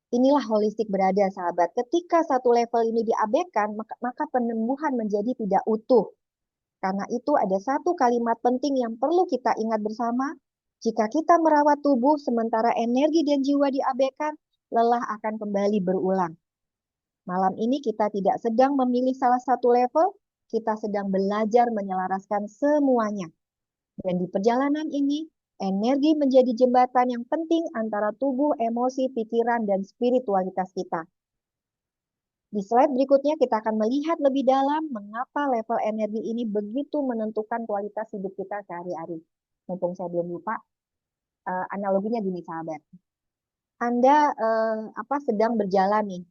Inilah holistik berada sahabat. Ketika satu level ini diabaikan, maka penyembuhan menjadi tidak utuh. Karena itu ada satu kalimat penting yang perlu kita ingat bersama. Jika kita merawat tubuh sementara energi dan jiwa diabaikan, lelah akan kembali berulang. Malam ini kita tidak sedang memilih salah satu level, kita sedang belajar menyelaraskan semuanya. Dan di perjalanan ini, energi menjadi jembatan yang penting antara tubuh, emosi, pikiran, dan spiritualitas kita. Di slide berikutnya kita akan melihat lebih dalam mengapa level energi ini begitu menentukan kualitas hidup kita sehari-hari. Mumpung saya belum lupa, analoginya gini sahabat. Anda sedang berjalan nih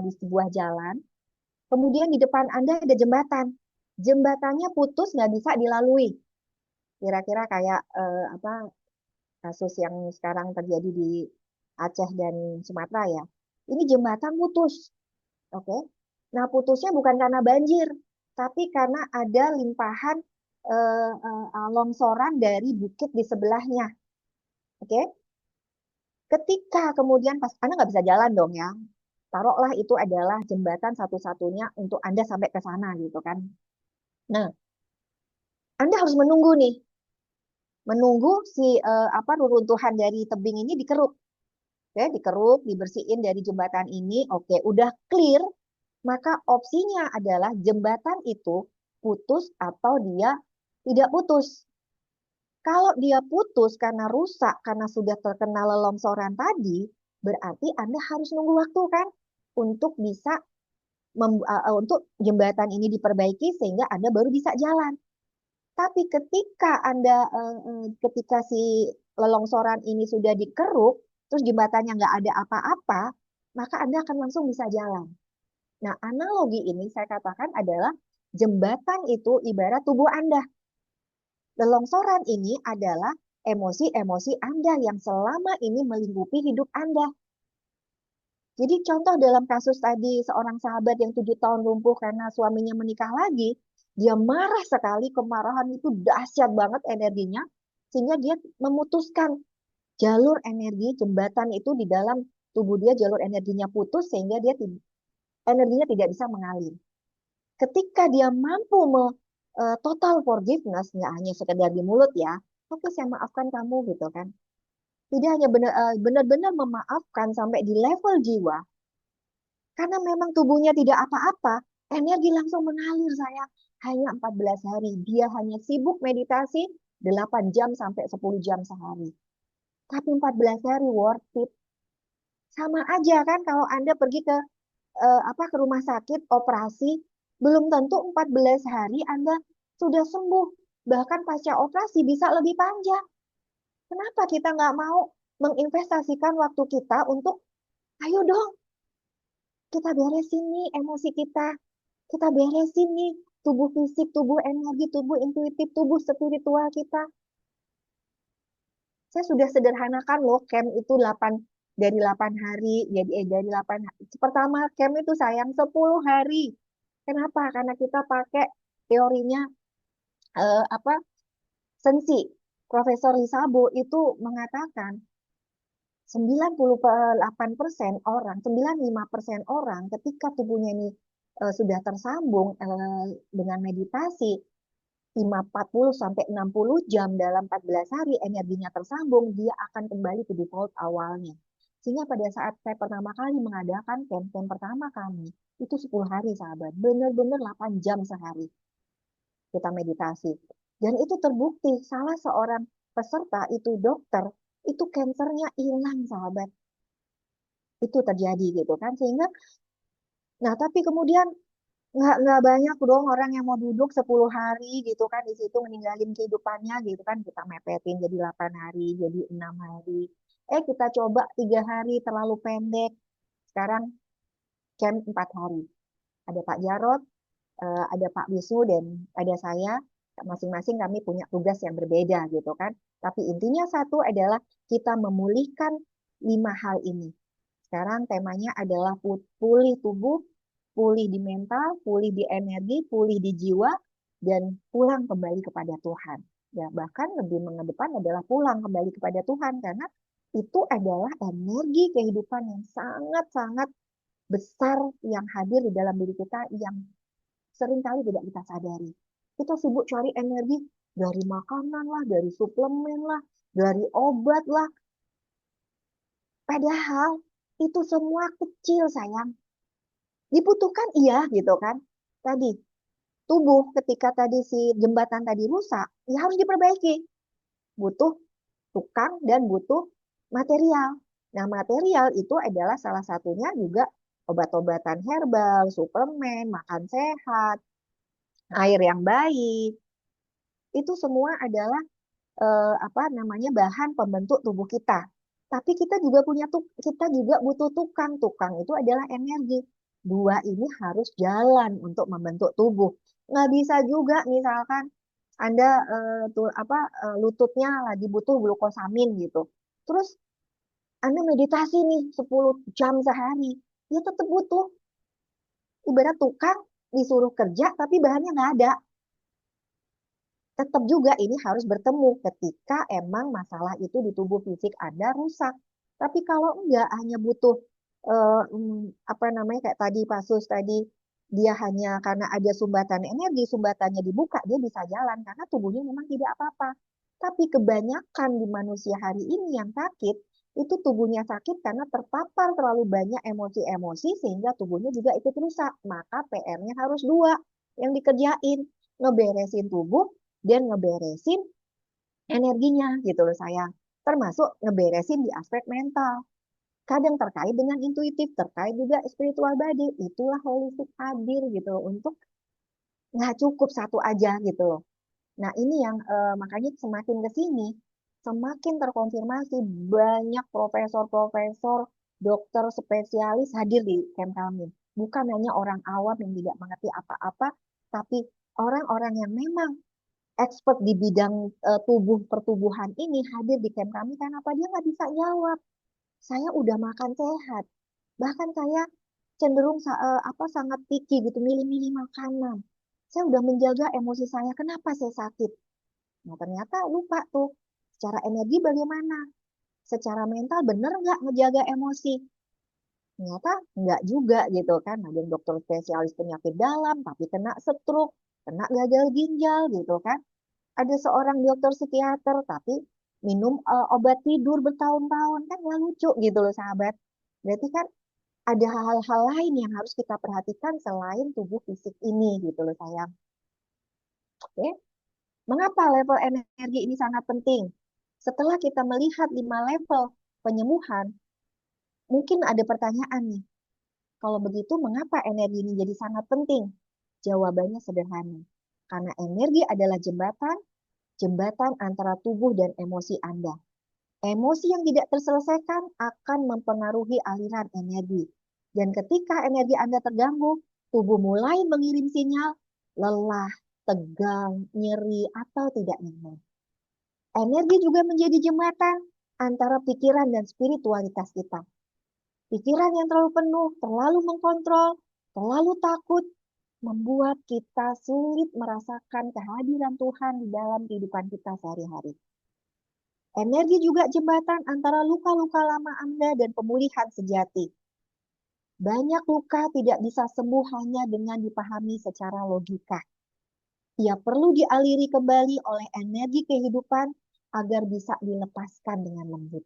di sebuah jalan, kemudian di depan Anda ada jembatan. Jembatannya putus nggak bisa dilalui. Kira-kira kayak kasus yang sekarang terjadi di Aceh dan Sumatera ya. Ini jembatan putus. Oke. Nah, putusnya bukan karena banjir, tapi karena ada limpahan longsoran dari bukit di sebelahnya. Oke. Ketika kemudian pas Anda nggak bisa jalan dong ya. Taruhlah itu adalah jembatan satu-satunya untuk Anda sampai ke sana gitu kan. Nah, Anda harus menunggu nih, menunggu si reruntuhan dari tebing ini dikeruk. Oke, dikeruk, dibersihin dari jembatan ini. Oke, udah clear, maka opsinya adalah jembatan itu putus atau dia tidak putus. Kalau dia putus karena rusak, karena sudah terkena longsoran tadi, berarti Anda harus nunggu waktu kan untuk bisa untuk jembatan ini diperbaiki sehingga Anda baru bisa jalan. Tapi ketika si lelongsoran ini sudah dikeruk, terus jembatannya nggak ada apa-apa, maka Anda akan langsung bisa jalan. Nah, analogi ini saya katakan adalah jembatan itu ibarat tubuh Anda. Lelongsoran ini adalah emosi-emosi Anda yang selama ini melingkupi hidup Anda. Jadi contoh dalam kasus tadi seorang sahabat yang 7 tahun lumpuh karena suaminya menikah lagi, dia marah sekali, kemarahan itu dahsyat banget energinya, sehingga dia memutuskan jalur energi jembatan itu di dalam tubuh dia, jalur energinya putus sehingga energinya tidak bisa mengalir. Ketika dia mampu total forgiveness, nggak hanya sekedar di mulut ya, oke saya maafkan kamu gitu kan. Tidak hanya benar-benar memaafkan sampai di level jiwa, karena memang tubuhnya tidak apa-apa, energi langsung mengalir saya. Hanya 14 hari, dia hanya sibuk meditasi 8 jam sampai 10 jam sehari. Tapi 14 hari worth it. Sama aja kan kalau Anda pergi ke rumah sakit operasi, belum tentu 14 hari Anda sudah sembuh. Bahkan pasca operasi bisa lebih panjang. Kenapa kita nggak mau menginvestasikan waktu kita untuk, ayo dong, kita beresin nih emosi kita. Kita beresin nih tubuh fisik, tubuh energi, tubuh intuitif, tubuh spiritual kita. Saya sudah sederhanakan loh, camp itu 8 hari, dari 8 hari. Pertama camp itu sayang 10 hari. Kenapa? Karena kita pakai teorinya apa? Sensi. Profesor Lisabo itu mengatakan 98% orang, 95% orang ketika tubuhnya ini sudah tersambung dengan meditasi 40 sampai 60 jam dalam 14 hari energinya tersambung, dia akan kembali ke default awalnya. Sehingga pada saat saya pertama kali mengadakan camp pertama kami, itu 10 hari sahabat, benar-benar 8 jam sehari kita meditasi. Dan itu terbukti salah seorang peserta itu dokter, itu kansernya hilang sahabat. Itu terjadi gitu kan. Sehingga, nah tapi kemudian nggak banyak dong orang yang mau duduk 10 hari gitu kan di situ meninggalin kehidupannya gitu kan, kita mepetin jadi 8 hari jadi 6 hari, kita coba 3 hari terlalu pendek, sekarang camp 4 hari, ada Pak Jarot, ada Pak Wisnu dan ada saya, masing-masing kami punya tugas yang berbeda gitu kan, tapi intinya satu adalah kita memulihkan 5 hal ini. Sekarang temanya adalah pulih tubuh, pulih di mental, pulih di energi, pulih di jiwa, dan pulang kembali kepada Tuhan. Ya, bahkan lebih mengedepan adalah pulang kembali kepada Tuhan, karena itu adalah energi kehidupan yang sangat-sangat besar yang hadir di dalam diri kita yang seringkali tidak kita sadari. Kita sibuk cari energi dari makanan lah, dari suplemen lah, dari obat lah. Padahal itu semua kecil sayang. Dibutuhkan iya gitu kan. Tadi tubuh ketika tadi si jembatan tadi rusak, ya harus diperbaiki. Butuh tukang dan butuh material. Nah, material itu adalah salah satunya juga obat-obatan herbal, suplemen, makan sehat, air yang baik. Itu semua adalah apa namanya bahan pembentuk tubuh kita. Tapi kita juga butuh tukang. Tukang itu adalah energi. Dua ini harus jalan untuk membentuk tubuh. Nggak bisa juga misalkan Anda lututnya lagi butuh glukosamin gitu. Terus Anda meditasi nih 10 jam sehari. Ya tetap butuh. Ibarat tukang disuruh kerja tapi bahannya nggak ada, tetap juga ini harus bertemu ketika emang masalah itu di tubuh fisik Anda rusak. Tapi kalau enggak hanya butuh apa namanya kayak tadi Pasus tadi, dia hanya karena ada sumbatan energi, sumbatannya dibuka, dia bisa jalan karena tubuhnya memang tidak apa-apa. Tapi kebanyakan di manusia hari ini yang sakit, itu tubuhnya sakit karena terpapar terlalu banyak emosi-emosi sehingga tubuhnya juga ikut rusak. Maka PR-nya harus dua yang dikerjain, ngeberesin tubuh dan ngeberesin energinya gitu loh sayang. Termasuk ngeberesin di aspek mental. Kadang terkait dengan intuitif, terkait juga spiritual body. Itulah holistic hadir gitu loh, untuk nggak cukup satu aja gitu loh. Nah, ini yang makanya semakin ke sini, semakin terkonfirmasi banyak profesor-profesor, dokter spesialis hadir di camp kami. Bukan hanya orang awam yang tidak mengerti apa-apa, tapi orang-orang yang memang expert di bidang tubuh pertubuhan ini hadir di camp kami karena apa? Dia nggak bisa jawab. Saya udah makan sehat, bahkan saya cenderung sangat picky gitu, milih-milih makanan. Saya udah menjaga emosi saya. Kenapa saya sakit? Nah, ternyata lupa tuh. Secara energi bagaimana? Secara mental bener nggak ngejaga emosi? Ternyata nggak juga gitu kan. Ada yang dokter spesialis penyakit dalam, tapi kena stroke, kena gagal ginjal gitu kan. Ada seorang dokter psikiater, tapi minum obat tidur bertahun-tahun. Kan nggak lucu gitu loh sahabat. Berarti kan ada hal-hal lain yang harus kita perhatikan selain tubuh fisik ini gitu loh sayang. Oke. Mengapa level energi ini sangat penting? Setelah kita melihat 5 level penyembuhan, mungkin ada pertanyaan nih. Kalau begitu, mengapa energi ini jadi sangat penting? Jawabannya sederhana. Karena energi adalah jembatan, jembatan antara tubuh dan emosi Anda. Emosi yang tidak terselesaikan akan mempengaruhi aliran energi. Dan ketika energi Anda terganggu, tubuh mulai mengirim sinyal lelah, tegang, nyeri, atau tidak nyaman. Energi juga menjadi jembatan antara pikiran dan spiritualitas kita. Pikiran yang terlalu penuh, terlalu mengkontrol, terlalu takut, membuat kita sulit merasakan kehadiran Tuhan di dalam kehidupan kita sehari-hari. Energi juga jembatan antara luka-luka lama Anda dan pemulihan sejati. Banyak luka tidak bisa sembuh hanya dengan dipahami secara logika. Ia perlu dialiri kembali oleh energi kehidupan agar bisa dilepaskan dengan lembut.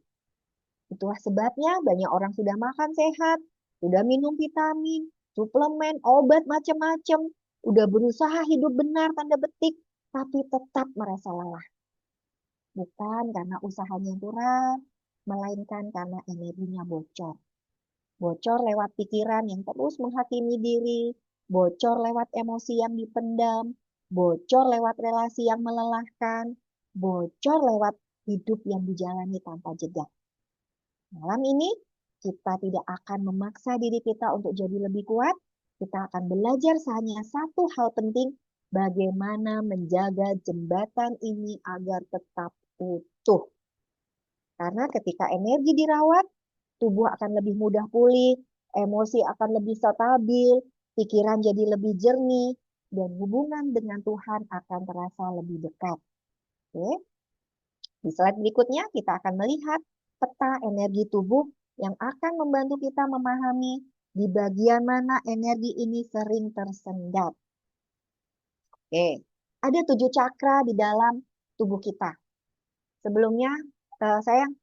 Itulah sebabnya banyak orang sudah makan sehat, sudah minum vitamin, suplemen, obat macam-macam, udah berusaha hidup benar tanda petik, tapi tetap merasa lelah. Bukan karena usahanya kurang, melainkan karena energinya bocor. Bocor lewat pikiran yang terus menghakimi diri, bocor lewat emosi yang dipendam, bocor lewat relasi yang melelahkan, bocor lewat hidup yang dijalani tanpa jeda. Malam ini kita tidak akan memaksa diri kita untuk jadi lebih kuat. Kita akan belajar hanya satu hal penting, bagaimana menjaga jembatan ini agar tetap utuh. Karena ketika energi dirawat, tubuh akan lebih mudah pulih, emosi akan lebih stabil, pikiran jadi lebih jernih, dan hubungan dengan Tuhan akan terasa lebih dekat. Oke? Di slide berikutnya kita akan melihat peta energi tubuh yang akan membantu kita memahami di bagian mana energi ini sering tersendat. Oke, ada 7 cakra di dalam tubuh kita. Sebelumnya, sayang,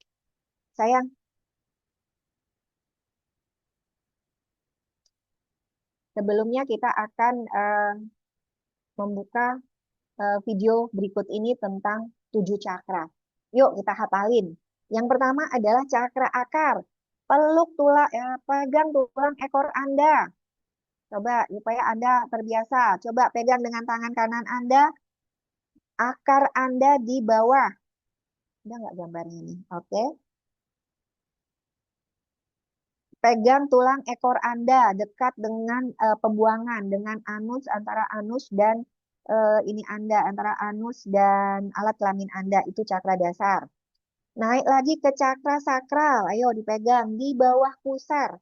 sayang, sebelumnya kita akan membuka video berikut ini tentang 7 cakra. Yuk kita hafalin. Yang pertama adalah cakra akar. Peluk tulang, pegang tulang ekor Anda. Coba supaya Anda terbiasa. Coba pegang dengan tangan kanan Anda, akar Anda di bawah. Ada nggak gambarnya nih? Oke. Pegang tulang ekor Anda dekat dengan pembuangan, dengan anus, antara anus dan ini Anda, antara anus dan alat kelamin Anda. Itu cakra dasar. Naik lagi ke cakra sakral. Ayo dipegang di bawah pusar.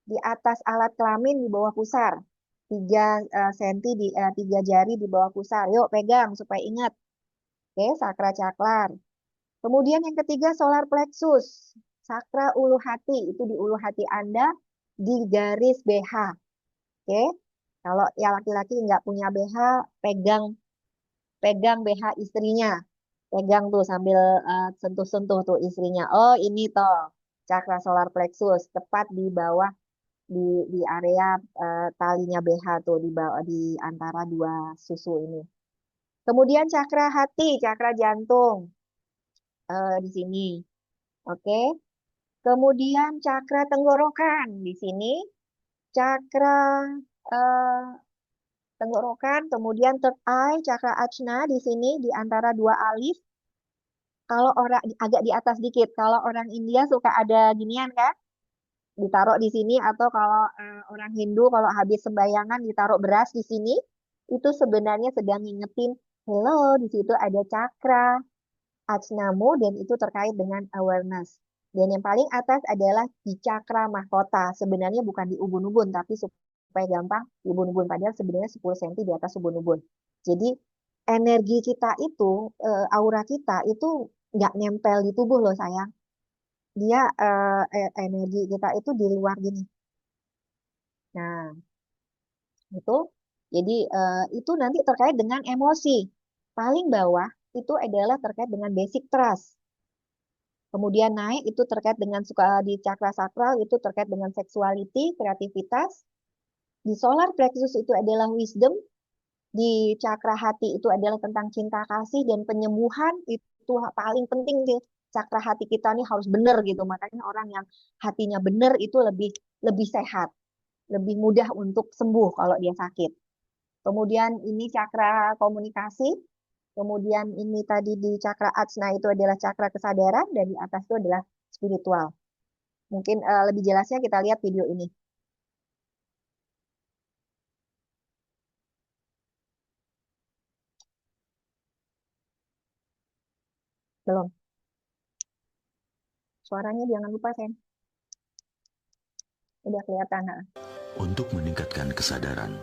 Di atas alat kelamin di bawah pusar. 3 senti di 3 jari di bawah pusar. Yuk pegang supaya ingat. Oke, sakra caklar. Kemudian yang ketiga solar plexus. Sakra ulu hati. Itu di ulu hati Anda di garis BH. Oke. Kalau yang laki-laki nggak punya BH, pegang pegang BH istrinya. Pegang tuh sambil sentuh-sentuh tuh istrinya. Oh, ini toh cakra solar plexus tepat di bawah di area talinya BH tuh di bawah di antara dua susu ini. Kemudian cakra hati, cakra jantung di sini. Oke. Kemudian cakra tenggorokan di sini, cakra eh, tenggorokan, kemudian third eye, cakra ajna di sini di antara dua alis. Kalau orang agak di atas dikit, kalau orang India suka ada ginian kan, ditaruh di sini atau kalau orang Hindu kalau habis sembayangan ditaruh beras di sini, itu sebenarnya sedang ngingetin, hello, di situ ada cakra ajnamu dan itu terkait dengan awareness. Dan yang paling atas adalah di cakra mahkota. Sebenarnya bukan di ubun-ubun, tapi supaya gampang di ubun-ubun. Padahal sebenarnya 10 cm di atas ubun-ubun. Jadi energi kita itu, aura kita itu nggak nempel di tubuh loh sayang. Dia energi kita itu di luar gini. Nah, itu jadi itu nanti terkait dengan emosi. Paling bawah itu adalah terkait dengan basic trust. Kemudian naik itu terkait dengan suka di cakra sakral itu terkait dengan sexuality, kreativitas. Di solar plexus itu adalah wisdom. Di cakra hati itu adalah tentang cinta kasih dan penyembuhan. Itu paling penting di cakra hati kita nih harus benar gitu. Makanya orang yang hatinya benar itu lebih lebih sehat, lebih mudah untuk sembuh kalau dia sakit. Kemudian ini cakra komunikasi. Kemudian ini tadi di cakra ajna itu adalah cakra kesadaran dan di atas itu adalah spiritual. Mungkin lebih jelasnya kita lihat video ini. Belum. Suaranya jangan lupa, Sen. Udah kelihatan. Ha? Untuk meningkatkan kesadaran,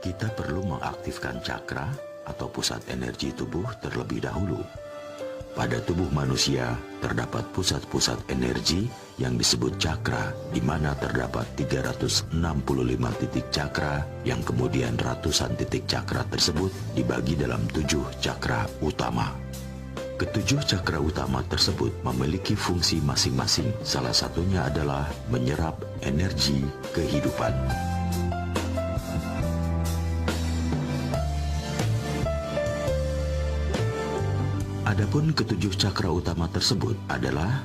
kita perlu mengaktifkan cakra atau pusat energi tubuh terlebih dahulu. Pada tubuh manusia terdapat pusat-pusat energi yang disebut cakra, di mana terdapat 365 titik cakra yang kemudian ratusan titik cakra tersebut dibagi dalam 7 cakra utama. Ketujuh cakra utama tersebut memiliki fungsi masing-masing. Salah satunya adalah menyerap energi kehidupan. Adapun ketujuh cakra utama tersebut adalah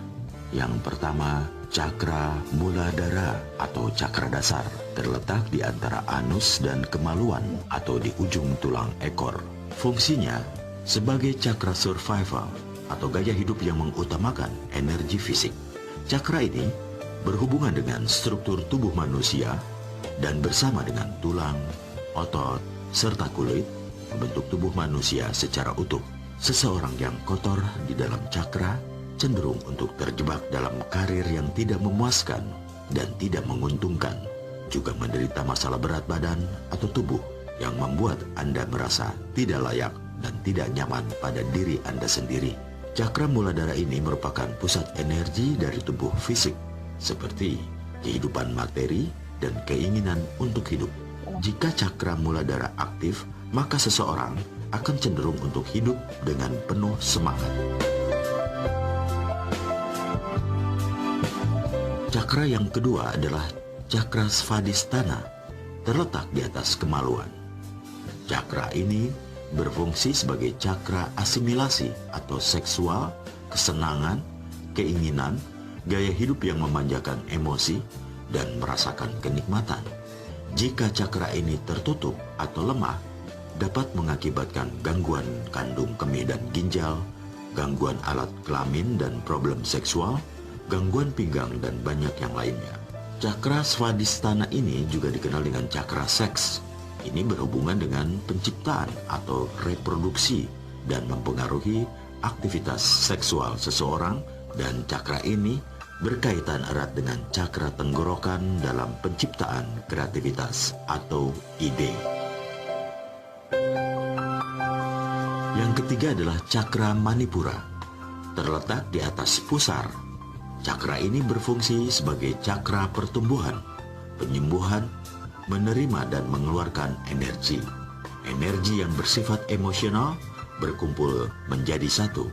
yang pertama, cakra muladhara atau cakra dasar, terletak di antara anus dan kemaluan atau di ujung tulang ekor. Fungsinya sebagai cakra survival atau gaya hidup yang mengutamakan energi fisik. Cakra ini berhubungan dengan struktur tubuh manusia dan bersama dengan tulang, otot, serta kulit membentuk tubuh manusia secara utuh. Seseorang yang kotor di dalam cakra cenderung untuk terjebak dalam karir yang tidak memuaskan dan tidak menguntungkan, juga menderita masalah berat badan atau tubuh yang membuat Anda merasa tidak layak dan tidak nyaman pada diri Anda sendiri. Cakra muladhara ini merupakan pusat energi dari tubuh fisik, seperti kehidupan materi dan keinginan untuk hidup. Jika cakra muladhara aktif, maka seseorang akan cenderung untuk hidup dengan penuh semangat. Cakra yang kedua adalah cakra svadhisthana, terletak di atas kemaluan. Cakra ini berfungsi sebagai cakra asimilasi atau seksual, kesenangan, keinginan, gaya hidup yang memanjakan emosi, dan merasakan kenikmatan. Jika cakra ini tertutup atau lemah, dapat mengakibatkan gangguan kandung kemih dan ginjal, gangguan alat kelamin dan problem seksual, gangguan pinggang, dan banyak yang lainnya. Cakra svadhisthana ini juga dikenal dengan cakra seks. Ini berhubungan dengan penciptaan atau reproduksi dan mempengaruhi aktivitas seksual seseorang, dan cakra ini berkaitan erat dengan cakra tenggorokan dalam penciptaan kreativitas atau ide. Yang ketiga adalah cakra manipura, terletak di atas pusar. Cakra ini berfungsi sebagai cakra pertumbuhan, penyembuhan, menerima dan mengeluarkan energi. Energi yang bersifat emosional berkumpul menjadi satu.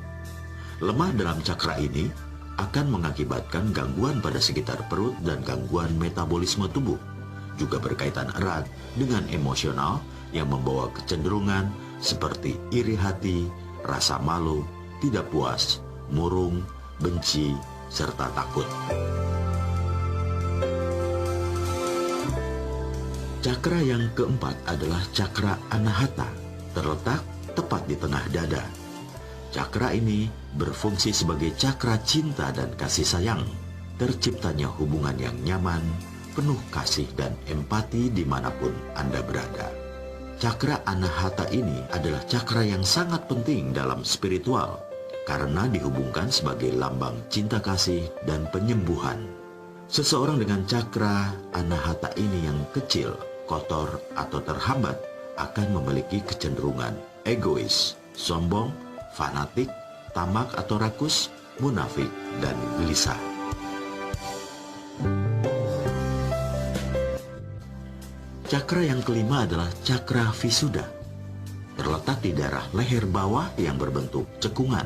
Lemah dalam cakra ini akan mengakibatkan gangguan pada sekitar perut dan gangguan metabolisme tubuh. Juga berkaitan erat dengan emosional yang membawa kecenderungan seperti iri hati, rasa malu, tidak puas, murung, benci, serta takut. Cakra yang keempat adalah cakra anahata, terletak tepat di tengah dada. Cakra ini berfungsi sebagai cakra cinta dan kasih sayang. Terciptanya hubungan yang nyaman, penuh kasih dan empati dimanapun Anda berada. Cakra anahata ini adalah cakra yang sangat penting dalam spiritual, karena dihubungkan sebagai lambang cinta kasih dan penyembuhan. Seseorang dengan cakra anahata ini yang kecil, kotor, atau terhambat akan memiliki kecenderungan egois, sombong, fanatik, tamak atau rakus, munafik, dan gelisah. Cakra yang kelima adalah cakra visuda. Terletak di daerah leher bawah yang berbentuk cekungan,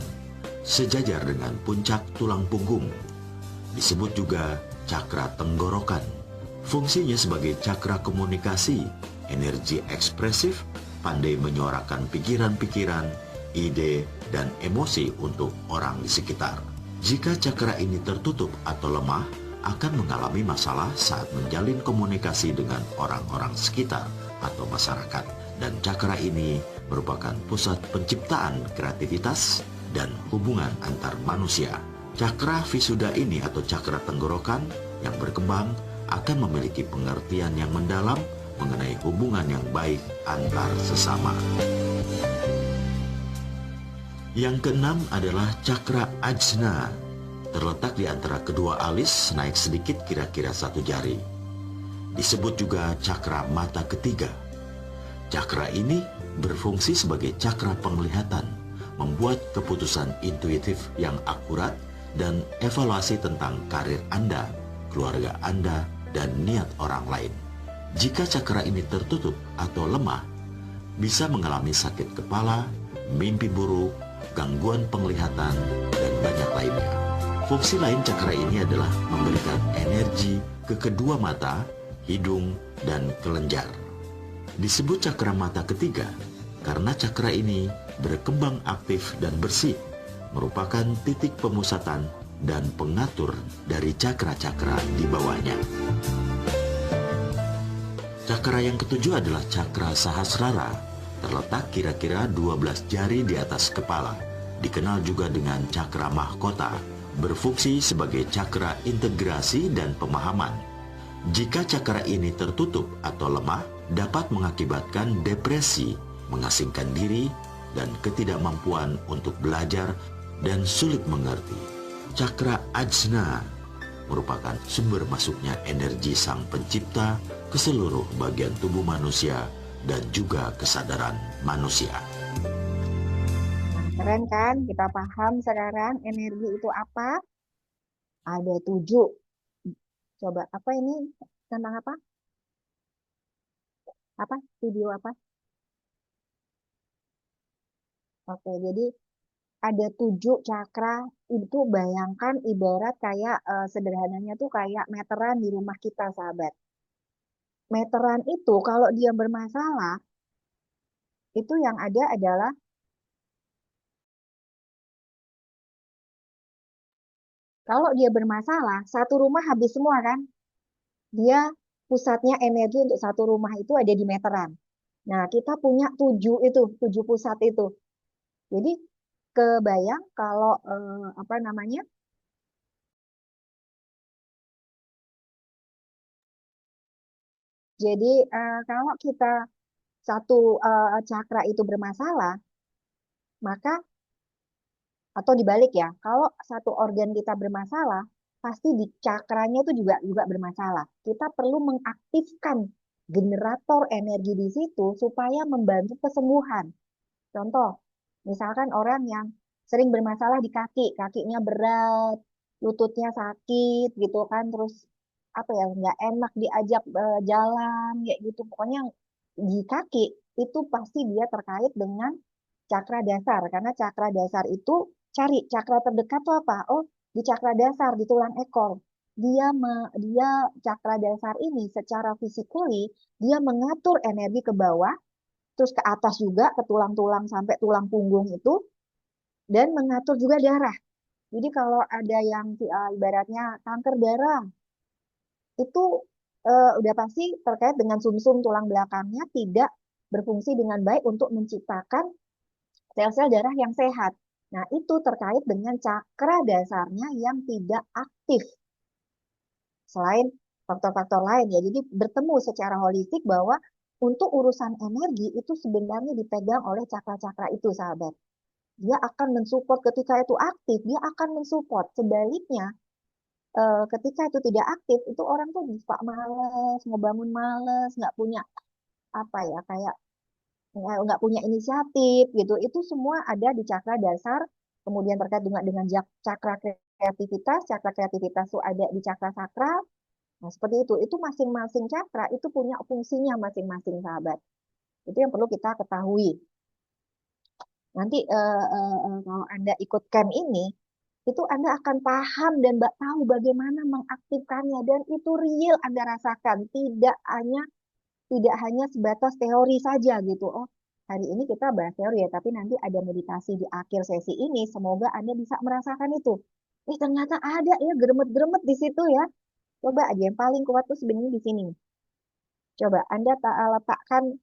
sejajar dengan puncak tulang punggung. Disebut juga cakra tenggorokan. Fungsinya sebagai cakra komunikasi, energi ekspresif, pandai menyuarakan pikiran-pikiran, ide, dan emosi untuk orang di sekitar. Jika cakra ini tertutup atau lemah, akan mengalami masalah saat menjalin komunikasi dengan orang-orang sekitar atau masyarakat. Dan cakra ini merupakan pusat penciptaan kreativitas dan hubungan antar manusia. Cakra visuda ini atau cakra tenggorokan yang berkembang akan memiliki pengertian yang mendalam mengenai hubungan yang baik antar sesama. Yang keenam adalah cakra ajna, terletak di antara kedua alis naik sedikit kira-kira 1 jari. Disebut juga cakra mata ketiga. Cakra ini berfungsi sebagai cakra penglihatan, membuat keputusan intuitif yang akurat dan evaluasi tentang karir Anda, keluarga Anda, dan niat orang lain. Jika cakra ini tertutup atau lemah, bisa mengalami sakit kepala, mimpi buruk, gangguan penglihatan, dan banyak lainnya. Fungsi lain cakra ini adalah memberikan energi ke kedua mata, hidung, dan kelenjar. Disebut cakra mata ketiga karena cakra ini berkembang aktif dan bersih, merupakan titik pemusatan dan pengatur dari cakra-cakra di bawahnya. Cakra yang ketujuh adalah cakra sahasrara, terletak kira-kira 12 jari di atas kepala, dikenal juga dengan cakra mahkota, berfungsi sebagai cakra integrasi dan pemahaman. Jika cakra ini tertutup atau lemah, dapat mengakibatkan depresi, mengasingkan diri, dan ketidakmampuan untuk belajar dan sulit mengerti. Cakra ajna merupakan sumber masuknya energi sang pencipta ke seluruh bagian tubuh manusia dan juga kesadaran manusia. Keren kan? Kita paham sekarang energi itu apa? Ada 7. Coba, apa ini? Tentang apa? Apa? Video apa? Oke, jadi ada 7 cakra. Itu bayangkan ibarat kayak sederhananya tuh kayak meteran di rumah kita, sahabat. Meteran itu kalau dia bermasalah, itu yang ada adalah kalau dia bermasalah, satu rumah habis semua kan? Dia pusatnya energi untuk satu rumah itu ada di meteran. Nah, kita punya 7 itu, 7 pusat itu. Jadi kebayang kalau apa namanya? Jadi kalau kita satu cakra itu bermasalah, maka atau dibalik ya, kalau satu organ kita bermasalah, pasti di cakranya itu juga bermasalah. Kita perlu mengaktifkan generator energi di situ supaya membantu kesembuhan. Contoh, misalkan orang yang sering bermasalah di kaki, kakinya berat, lututnya sakit gitu kan, terus apa ya, nggak enak diajak jalan kayak gitu. Pokoknya di kaki itu pasti dia terkait dengan cakra dasar, karena cakra dasar itu cari cakra terdekat tuh apa? Oh, di cakra dasar, di tulang ekor. Dia cakra dasar ini secara fisikali dia mengatur energi ke bawah, terus ke atas juga ke tulang-tulang sampai tulang punggung itu, dan mengatur juga darah. Jadi kalau ada yang ibaratnya kanker darah, itu udah pasti terkait dengan sumsum tulang belakangnya tidak berfungsi dengan baik untuk menciptakan sel-sel darah yang sehat. Nah, itu terkait dengan cakra dasarnya yang tidak aktif. Selain faktor-faktor lain ya. Jadi bertemu secara holistik bahwa untuk urusan energi itu sebenarnya dipegang oleh cakra-cakra itu, sahabat. Dia akan mensupport ketika itu aktif, dia akan mensupport. Sebaliknya, ketika itu tidak aktif, itu orang tuh suka males, ngebangun males, nggak punya apa ya, kayak nggak punya inisiatif gitu. Itu semua ada di cakra dasar, kemudian terkait dengan cakra kreativitas. Cakra kreativitas itu ada di cakra sakral. Nah, seperti itu. Itu masing-masing cakra itu punya fungsinya masing-masing, sahabat. Itu yang perlu kita ketahui. Nanti kalau Anda ikut camp ini, itu Anda akan paham dan tahu bagaimana mengaktifkannya, dan itu real Anda rasakan, tidak hanya sebatas teori saja gitu. Oh, hari ini kita bahas teori ya, tapi nanti ada meditasi di akhir sesi ini, semoga Anda bisa merasakan itu. Ternyata ada ya geremet-geremet di situ ya. Coba aja yang paling kuat tuh sebenarnya di sini. Coba Anda letakkan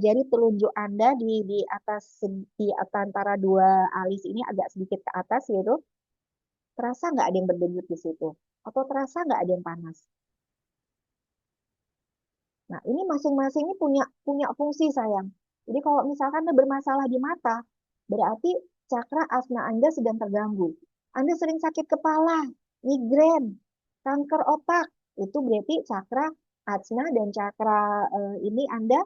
jari telunjuk Anda di atas, antara dua alis ini agak sedikit ke atas gitu. Terasa nggak ada yang berdenyut di situ? Atau terasa nggak ada yang panas? Nah, ini masing-masing ini punya fungsi, sayang. Jadi kalau misalkan Anda bermasalah di mata, berarti cakra asna Anda sedang terganggu. Anda sering sakit kepala, migrain, kanker otak, itu berarti cakra asna dan cakra ini Anda,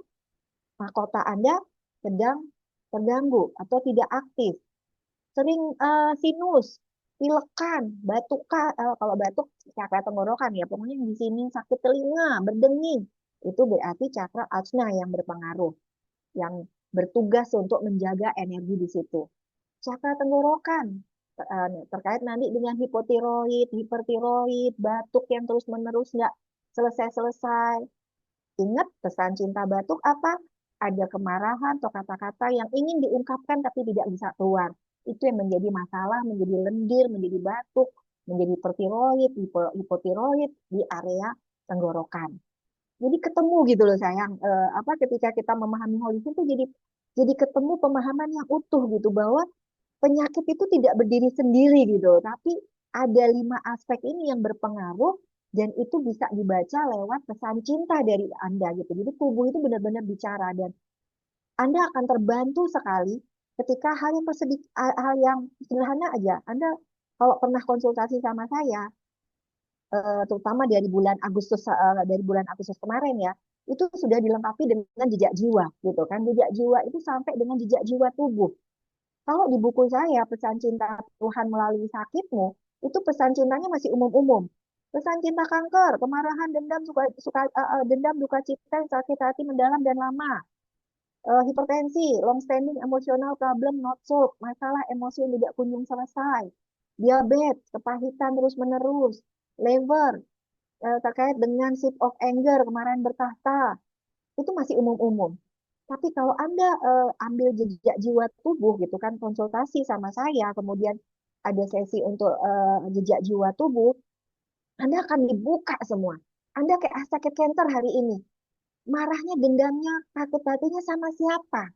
mahkota Anda sedang terganggu atau tidak aktif. Sering sinus, pilekan, batukan, kalau batuk cakra tenggorokan ya, pokoknya di sini sakit telinga, berdenging, itu berarti cakra ajna yang berpengaruh, yang bertugas untuk menjaga energi di situ. Cakra tenggorokan terkait nanti dengan hipotiroid, hipertiroid, batuk yang terus-menerus nggak selesai-selesai. Ingat pesan cinta batuk apa? Ada kemarahan atau kata-kata yang ingin diungkapkan tapi tidak bisa keluar. Itu yang menjadi masalah, menjadi lendir, menjadi batuk, menjadi hipertiroid, hipotiroid di area tenggorokan. Jadi ketemu gitu loh, sayang. Apa ketika kita memahami holistik itu jadi ketemu pemahaman yang utuh gitu, bahwa penyakit itu tidak berdiri sendiri gitu, tapi ada 5 aspek ini yang berpengaruh, dan itu bisa dibaca lewat pesan cinta dari Anda gitu. Jadi tubuh itu benar-benar bicara, dan Anda akan terbantu sekali ketika hal yang sederhana aja. Anda kalau pernah konsultasi sama saya, terutama dari bulan Agustus kemarin ya, itu sudah dilengkapi dengan jejak jiwa gitu kan. Jejak jiwa itu sampai dengan jejak jiwa tubuh. Kalau di buku saya, pesan cinta Tuhan melalui sakitmu, itu pesan cintanya masih umum-umum. Pesan cinta kanker, kemarahan, dendam, dendam, duka cita, sakit hati mendalam dan lama. Hipertensi, long standing emotional problem not solved, masalah emosi yang tidak kunjung selesai. Diabetes, kepahitan terus-menerus. Liver, terkait dengan shift of anger, kemarahan bertahta. Itu masih umum-umum. Tapi kalau Anda ambil jejak jiwa tubuh gitu kan, konsultasi sama saya, kemudian ada sesi untuk jejak jiwa tubuh, Anda akan dibuka semua. Anda kayak sakit kanker hari ini. Marahnya, dendamnya, takut hatinya sama siapa?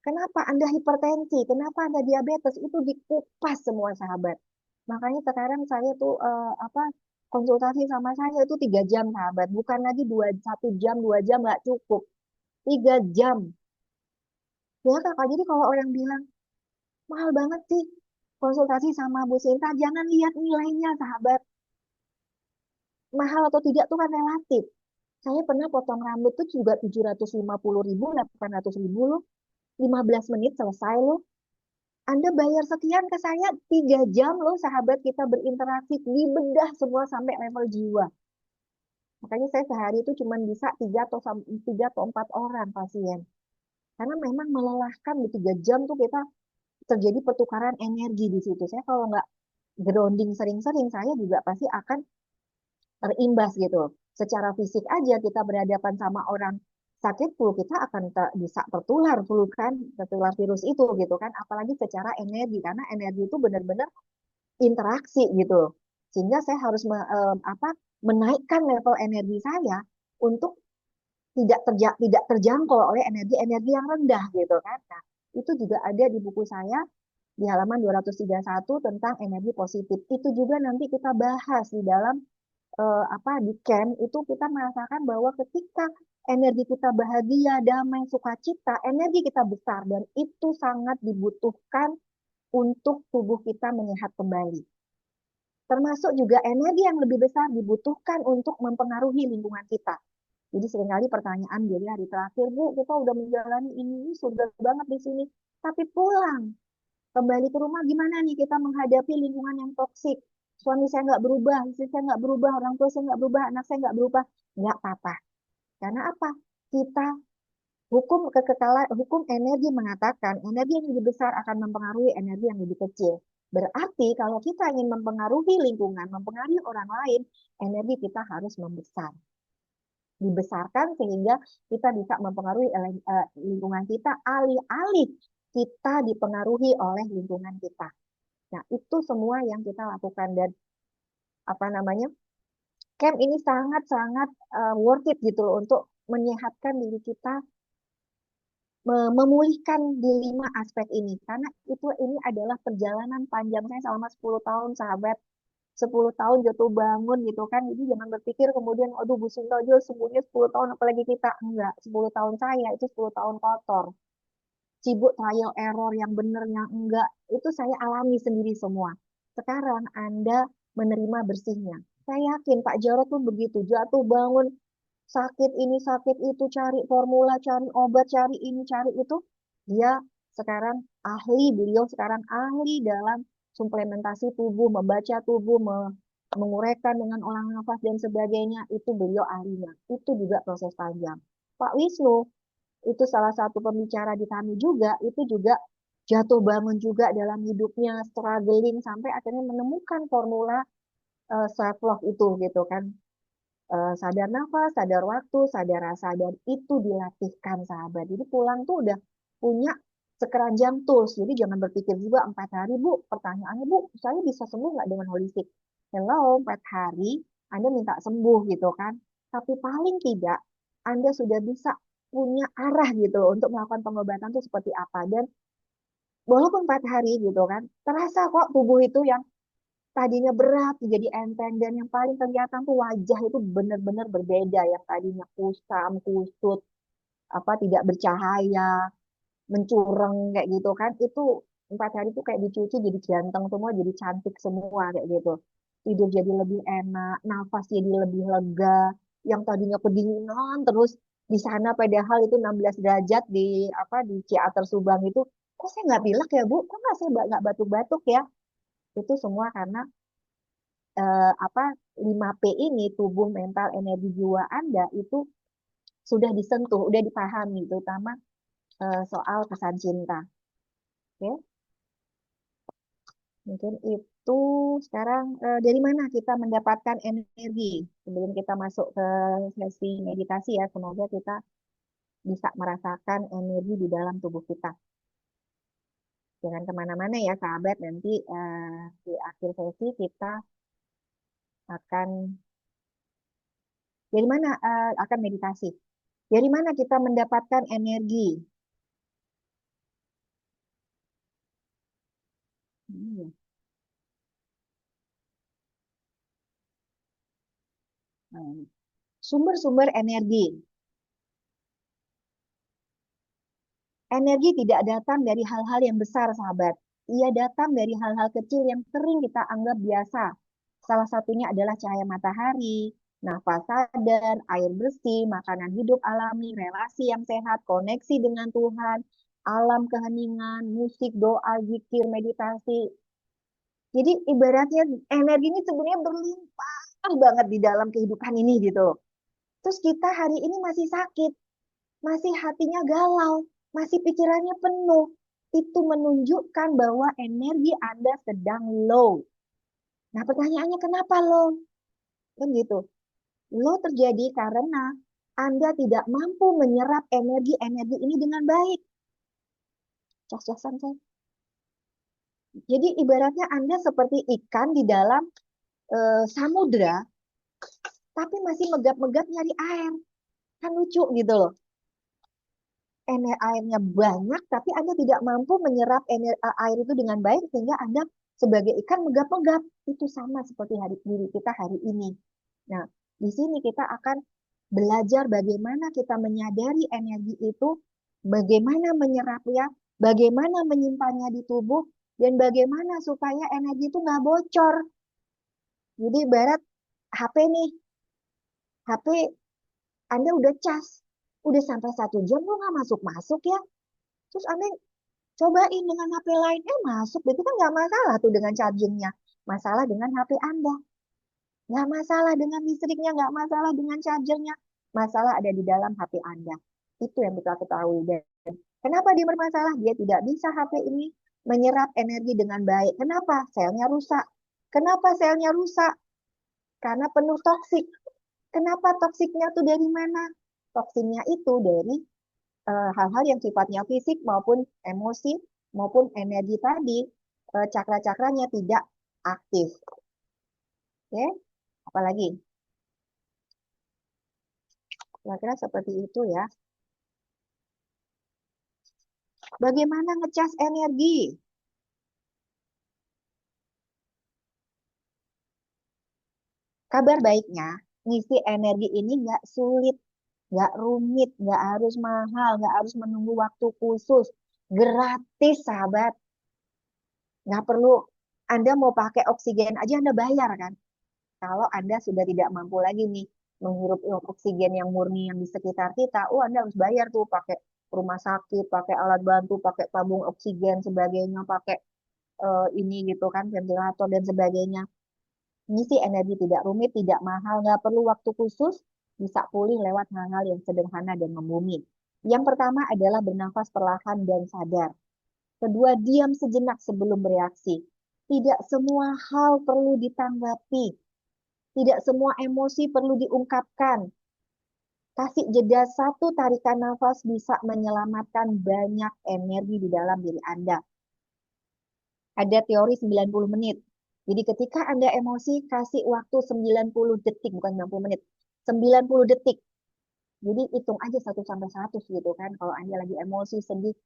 Kenapa Anda hipertensi? Kenapa Anda diabetes? Itu dikupas semua, sahabat. Makanya sekarang saya tuh konsultasi sama saya itu 3 jam, sahabat. Bukan lagi 1 jam, 2 jam nggak cukup. 3 jam. Ya kakak, jadi kalau orang bilang, mahal banget sih konsultasi sama Bu Sinta, jangan lihat nilainya, sahabat. Mahal atau tidak tuh kan relatif. Saya pernah potong rambut tuh juga 750.000, 800.000 loh. 15 menit selesai loh. Anda bayar sekian ke saya, 3 jam loh, sahabat, kita berinteraksi, dibedah semua sampai level jiwa. Makanya saya sehari itu cuma bisa 3 atau 4 orang pasien. Karena memang melelahkan, di 3 jam tuh kita terjadi pertukaran energi di situ. Saya kalau nggak grounding sering-sering, saya juga pasti akan terimbas gitu. Secara fisik aja kita berhadapan sama orang sakit flu, kita akan bisa tertular flu kan, tertular virus itu gitu kan. Apalagi secara energi, karena energi itu benar-benar interaksi gitu. Sehingga saya harus menaikkan level energi saya untuk tidak terjangkau oleh energi-energi yang rendah gitu kan. Nah, itu juga ada di buku saya di halaman 231 tentang energi positif. Itu juga nanti kita bahas di dalam di camp itu kita merasakan bahwa ketika energi kita bahagia, damai, sukacita, energi kita besar dan itu sangat dibutuhkan untuk tubuh kita menyehat kembali. Termasuk juga energi yang lebih besar dibutuhkan untuk mempengaruhi lingkungan kita. Jadi seringkali pertanyaan jadi hari terakhir, Bu, kita udah menjalani ini surga banget di sini. Tapi pulang, kembali ke rumah gimana nih kita menghadapi lingkungan yang toksik? Suami saya nggak berubah, istri saya nggak berubah, orang tua saya nggak berubah, anak saya nggak berubah. Nggak apa-apa. Karena apa? Kita hukum energi mengatakan energi yang lebih besar akan mempengaruhi energi yang lebih kecil. Berarti kalau kita ingin mempengaruhi lingkungan, mempengaruhi orang lain, energi kita harus membesar. Dibesarkan sehingga kita bisa mempengaruhi lingkungan kita alih-alih kita dipengaruhi oleh lingkungan kita. Nah, itu semua yang kita lakukan dan camp ini sangat-sangat worth it gitu loh untuk menyehatkan diri kita, memulihkan di 5 aspek ini. Karena ini adalah perjalanan panjang saya selama 10 tahun, sahabat. 10 tahun jatuh bangun gitu kan. Jadi jangan berpikir kemudian, aduh Bu Sinta aja semuanya 10 tahun, apalagi kita. Enggak, 10 tahun saya itu 10 tahun kotor. Sibuk trial error yang benar, yang enggak. Itu saya alami sendiri semua. Sekarang Anda menerima bersihnya. Saya yakin Pak Jarod pun begitu. Jatuh bangun, sakit ini, sakit itu, cari formula, cari obat, cari ini, cari itu. Dia sekarang beliau sekarang ahli dalam suplementasi tubuh, membaca tubuh, menguraikan dengan olah nafas dan sebagainya. Itu beliau ahlinya. Itu juga proses panjang. Pak Wisnu, itu salah satu pembicara di kami juga, itu juga jatuh bangun juga dalam hidupnya, struggling, sampai akhirnya menemukan formula self love itu gitu kan. Sadar nafas, sadar waktu, sadar rasa, dan itu dilatihkan sahabat. Jadi pulang tuh udah punya sekeranjang tools. Jadi jangan berpikir juga 4 hari, Bu. Pertanyaannya, Bu, saya bisa sembuh nggak dengan holistik? Hello, 4 hari, Anda minta sembuh gitu kan. Tapi paling tidak, Anda sudah bisa punya arah gitu untuk melakukan pengobatan itu seperti apa. Dan walaupun 4 hari gitu kan, terasa kok tubuh itu yang tadinya berat jadi enteng dan yang paling kelihatan tuh wajah itu benar-benar berbeda yang tadinya kusam, kusut, tidak bercahaya, mencureng kayak gitu kan itu 4 hari tuh kayak dicuci jadi ganteng semua, jadi cantik semua kayak gitu. Tidur jadi lebih enak, nafas jadi lebih lega, yang tadinya kedinginan terus di sana padahal itu 16 derajat di Ciater Subang itu, kok saya nggak pilek ya Bu? Kok nggak saya nggak batuk-batuk ya? Itu semua karena eh, apa 5P ini, tubuh, mental, energi, jiwa Anda itu sudah disentuh, udah dipahami, terutama soal pesan cinta. Oke, mungkin itu sekarang dari mana kita mendapatkan energi sebelum kita masuk ke sesi meditasi ya, semoga kita bisa merasakan energi di dalam tubuh kita. Jangan kemana-mana ya sahabat, nanti di akhir sesi kita akan dari mana akan meditasi. Dari mana kita mendapatkan energi? Hmm. Sumber-sumber energi. Energi tidak datang dari hal-hal yang besar, sahabat. Ia datang dari hal-hal kecil yang sering kita anggap biasa. Salah satunya adalah cahaya matahari, nafas sadar, air bersih, makanan hidup alami, relasi yang sehat, koneksi dengan Tuhan, alam keheningan, musik, doa, zikir, meditasi. Jadi ibaratnya energi ini sebenarnya berlimpah banget di dalam kehidupan ini gitu. Terus kita hari ini masih sakit, masih hatinya galau, masih pikirannya penuh. Itu menunjukkan bahwa energi Anda sedang low. Nah, pertanyaannya kenapa low? Kan gitu. Low terjadi karena Anda tidak mampu menyerap energi-energi ini dengan baik. Cos-cosan saya. Jadi ibaratnya Anda seperti ikan di dalam samudra, tapi masih megap-megap nyari air. Kan lucu gitu loh. Airnya banyak, tapi Anda tidak mampu menyerap air itu dengan baik, sehingga Anda sebagai ikan megap-megap. Itu sama seperti diri kita hari ini. Nah, di sini kita akan belajar bagaimana kita menyadari energi itu, bagaimana menyerapnya, bagaimana menyimpannya di tubuh, dan bagaimana supaya energi itu nggak bocor. Jadi ibarat HP nih, HP Anda udah cas, udah sampai 1 jam lo nggak masuk-masuk ya. Terus Anda cobain dengan HP lain, masuk. Berarti kan nggak masalah tuh dengan chargingnya. Masalah dengan HP Anda. Nggak masalah dengan listriknya, nggak masalah dengan chargernya. Masalah ada di dalam HP Anda. Itu yang kita ketahui. Dan kenapa dia bermasalah? Dia tidak bisa HP ini menyerap energi dengan baik. Kenapa? Selnya rusak. Kenapa selnya rusak? Karena penuh toksik. Kenapa toksiknya tuh dari mana? Toksinnya itu dari hal-hal yang sifatnya fisik maupun emosi maupun energi tadi, cakra-cakranya tidak aktif. Oke, apalagi? Kira-kira seperti itu ya. Bagaimana ngecas energi? Kabar baiknya, ngisi energi ini nggak sulit, nggak rumit, nggak harus mahal, nggak harus menunggu waktu khusus. Gratis, sahabat. Nggak perlu Anda mau pakai oksigen aja Anda bayar kan. Kalau Anda sudah tidak mampu lagi nih menghirup oksigen yang murni yang di sekitar kita, Anda harus bayar tuh pakai rumah sakit, pakai alat bantu, pakai tabung oksigen sebagainya, pakai ini gitu kan, ventilator dan sebagainya. Ngisi energi tidak rumit, tidak mahal, nggak perlu waktu khusus, bisa pulih lewat hal-hal yang sederhana dan membumi. Yang pertama adalah bernafas perlahan dan sadar. Kedua, diam sejenak sebelum bereaksi. Tidak semua hal perlu ditanggapi. Tidak semua emosi perlu diungkapkan. Kasih jeda satu tarikan nafas bisa menyelamatkan banyak energi di dalam diri Anda. Ada teori 90 menit. Jadi ketika Anda emosi, kasih waktu 90 detik, bukan 90 menit. 90 detik. Jadi hitung aja 1 sampai 100 gitu kan. Kalau Anda lagi emosi, sedih,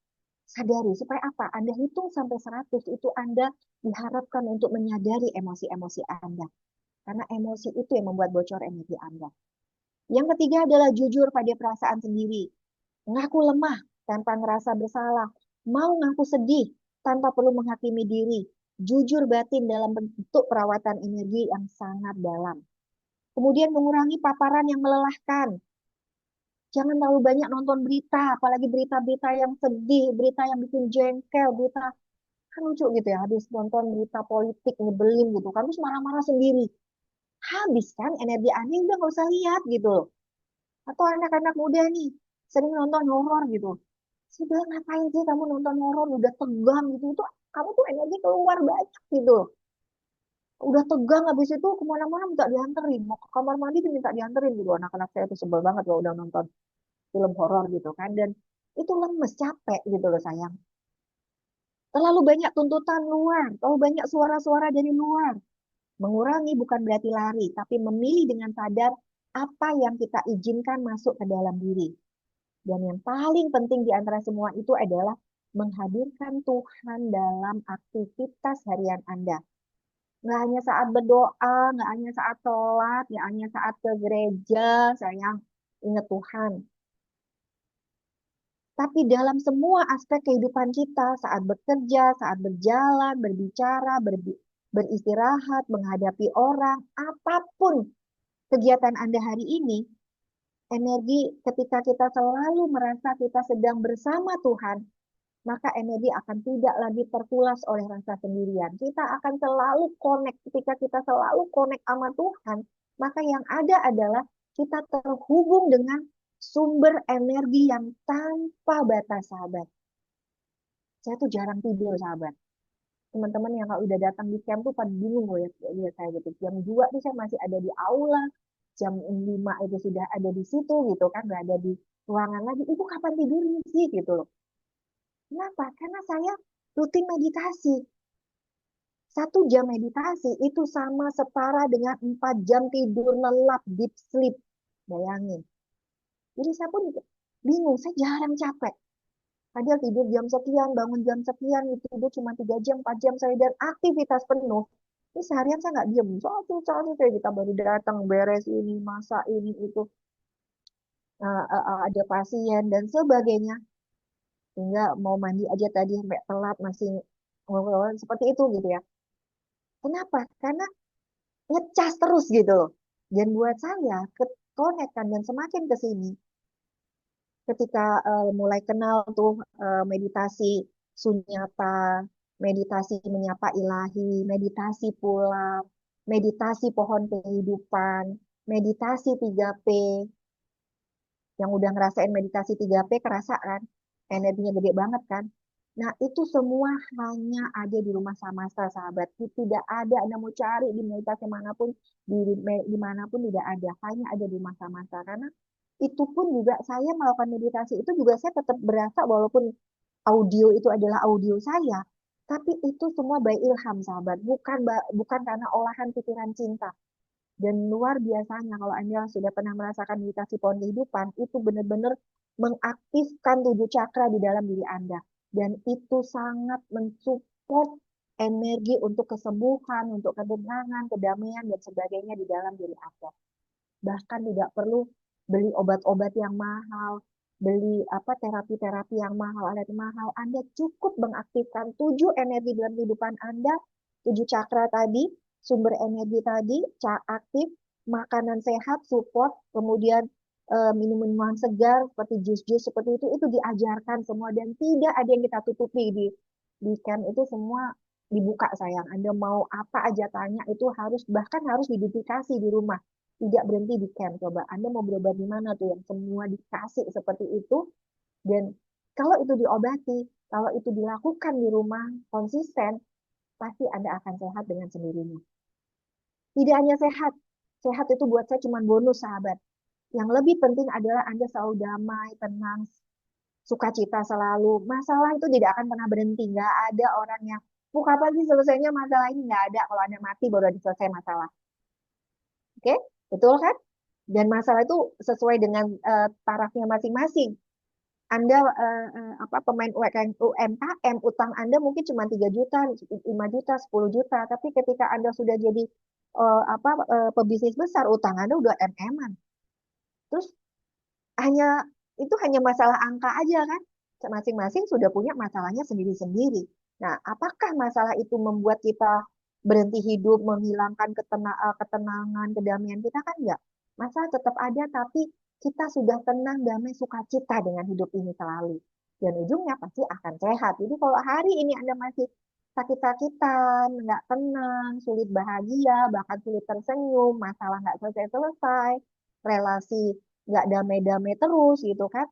sadari. Supaya apa? Anda hitung sampai 100, itu Anda diharapkan untuk menyadari emosi-emosi Anda. Karena emosi itu yang membuat bocor energi Anda. Yang ketiga adalah jujur pada perasaan sendiri. Ngaku lemah tanpa ngerasa bersalah. Mau ngaku sedih tanpa perlu menghakimi diri. Jujur batin dalam bentuk perawatan energi yang sangat dalam. Kemudian mengurangi paparan yang melelahkan. Jangan terlalu banyak nonton berita, apalagi berita-berita yang sedih, berita yang bikin jengkel, berita kan lucu gitu ya, habis nonton berita politik nyebelin gitu kan, terus marah-marah sendiri. Habis kan energi Anda udah nggak usah lihat gitu loh. Atau anak-anak muda nih, sering nonton horor gitu. Saya bilang, ngapain sih kamu nonton horor, udah tegang gitu. Itu kamu tuh energi keluar banyak gitu loh. Udah tegang, habis itu kemana-mana minta dianterin. Mau ke kamar mandi tuh minta dianterin gitu. Anak-anak saya tuh sebel banget kalau udah nonton film horor gitu kan. Dan itu lemes, capek gitu loh sayang. Terlalu banyak tuntutan luar, terlalu banyak suara-suara dari luar. Mengurangi bukan berarti lari, tapi memilih dengan sadar apa yang kita izinkan masuk ke dalam diri. Dan yang paling penting di antara semua itu adalah menghadirkan Tuhan dalam aktivitas harian Anda. Nggak hanya saat berdoa, nggak hanya saat sholat, nggak hanya saat ke gereja, sayang, ingat Tuhan. Tapi dalam semua aspek kehidupan kita, saat bekerja, saat berjalan, berbicara, beristirahat, menghadapi orang, apapun kegiatan Anda hari ini, energi ketika kita selalu merasa kita sedang bersama Tuhan, maka energi akan tidak lagi terkulas oleh rasa sendirian. Kita akan selalu connect. Ketika kita selalu connect sama Tuhan, maka yang ada adalah kita terhubung dengan sumber energi yang tanpa batas, sahabat. Saya tuh jarang tidur, sahabat. Teman-teman yang kalau udah datang di camp tuh pada bingung loh ya, lihat saya gitu. Jam 2 tuh saya masih ada di aula, jam 5 itu sudah ada di situ gitu kan, nggak ada di ruangan lagi. Itu kapan tidurnya sih gitu loh. Kenapa? Karena saya rutin meditasi. 1 jam meditasi itu sama setara dengan 4 jam tidur lelap, deep sleep. Bayangin. Jadi saya pun bingung, saya jarang capek. Padahal tidur jam sekian, bangun jam sekian, itu tidur cuma 3 jam, 4 jam saya dan aktivitas penuh. Ini seharian saya nggak diem. Soalnya kayak kita baru datang, beres ini, masak ini, itu. Ada pasien dan sebagainya. Sehingga mau mandi aja tadi sampai telat, masih ngobrol seperti itu gitu ya. Kenapa? Karena ngecas terus gitu loh. Dan buat saya, konekkan dan semakin ke sini, ketika mulai kenal tuh meditasi sunyata, meditasi menyapa ilahi, meditasi pulang, meditasi pohon kehidupan, meditasi 3P, yang udah ngerasain meditasi 3P kerasa kan, energinya gede banget kan. Nah, itu semua hanya ada di rumah Samasta, sahabat. Tidak ada, Anda mau cari di meditasi manapun, di manapun tidak ada. Hanya ada di rumah Samasta. Karena itu pun juga saya melakukan meditasi itu juga saya tetap berasa walaupun audio itu adalah audio saya, tapi itu semua by ilham, sahabat. Bukan karena olahan pikiran cinta. Dan luar biasanya kalau Anda sudah pernah merasakan meditasi pohon kehidupan, itu benar-benar mengaktifkan 7 cakra di dalam diri Anda. Dan itu sangat mensupport energi untuk kesembuhan, untuk ketenangan, kedamaian, dan sebagainya di dalam diri Anda. Bahkan tidak perlu beli obat-obat yang mahal, beli apa terapi-terapi yang mahal, alat mahal. Anda cukup mengaktifkan 7 energi dalam kehidupan Anda, 7 cakra tadi, sumber energi tadi, aktif, makanan sehat, support, kemudian minum-minuman segar seperti jus-jus seperti itu diajarkan semua dan tidak ada yang kita tutupi di camp itu semua dibuka sayang. Anda mau apa aja tanya itu harus bahkan harus diduplikasi di rumah. Tidak berhenti di camp. Coba Anda mau berobat di mana tuh yang semua dikasih seperti itu dan kalau itu diobati, kalau itu dilakukan di rumah konsisten, pasti Anda akan sehat dengan sendirinya. Tidak hanya sehat, sehat itu buat saya cuma bonus, sahabat. Yang lebih penting adalah Anda selalu damai, tenang, sukacita selalu. Masalah itu tidak akan pernah berhenti. Nggak ada orang yang, kapan sih selesainya masalah ini? Nggak ada. Kalau Anda mati baru ada selesai masalah. Oke? Betul kan? Dan masalah itu sesuai dengan tarafnya masing-masing. Anda apa pemain UMKM, utang Anda mungkin cuma 3 juta, 5 juta, 10 juta, tapi ketika Anda sudah jadi pebisnis besar, utang Anda udah MM-an. Terus hanya itu hanya masalah angka aja kan? Masing-masing sudah punya masalahnya sendiri-sendiri. Nah, apakah masalah itu membuat kita berhenti hidup, menghilangkan ketenangan, kedamaian kita kan enggak? Masalah tetap ada, tapi kita sudah tenang, damai, sukacita dengan hidup ini selalu. Dan ujungnya pasti akan sehat. Jadi kalau hari ini Anda masih sakit-sakitan, nggak tenang, sulit bahagia, bahkan sulit tersenyum, masalah nggak selesai-selesai, relasi nggak damai-damai terus gitu kan,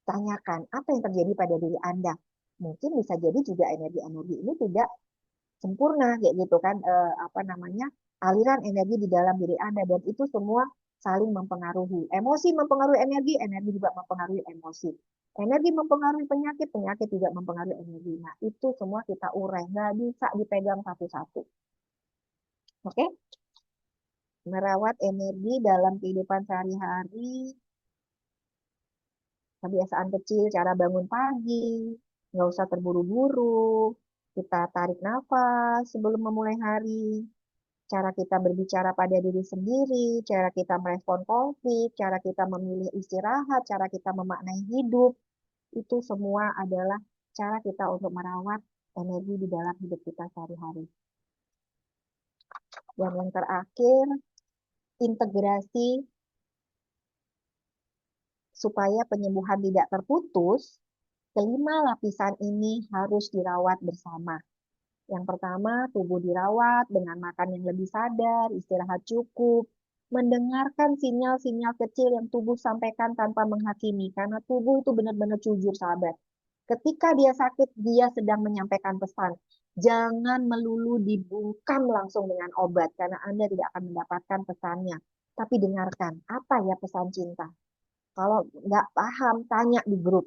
tanyakan apa yang terjadi pada diri Anda. Mungkin bisa jadi juga energi-energi ini tidak sempurna kayak gitu kan, apa namanya, aliran energi di dalam diri Anda dan itu semua saling mempengaruhi. Emosi mempengaruhi energi, energi juga mempengaruhi emosi. Energi mempengaruhi penyakit, penyakit juga mempengaruhi energi. Nah, itu semua kita urai, nggak bisa dipegang satu-satu. Oke? Merawat energi dalam kehidupan sehari-hari, kebiasaan kecil, cara bangun pagi, nggak usah terburu-buru, kita tarik nafas sebelum memulai hari, cara kita berbicara pada diri sendiri, cara kita merespon konflik, cara kita memilih istirahat, cara kita memaknai hidup, itu semua adalah cara kita untuk merawat energi di dalam hidup kita sehari-hari. Dan yang terakhir, integrasi supaya penyembuhan tidak terputus, kelima lapisan ini harus dirawat bersama. Yang pertama, tubuh dirawat dengan makan yang lebih sadar, istirahat cukup, mendengarkan sinyal-sinyal kecil yang tubuh sampaikan tanpa menghakimi. Karena tubuh itu benar-benar jujur, sahabat. Ketika dia sakit, dia sedang menyampaikan pesan. Jangan melulu dibungkam langsung dengan obat, karena Anda tidak akan mendapatkan pesannya. Tapi dengarkan, apa ya pesan cinta? Kalau nggak paham, tanya di grup.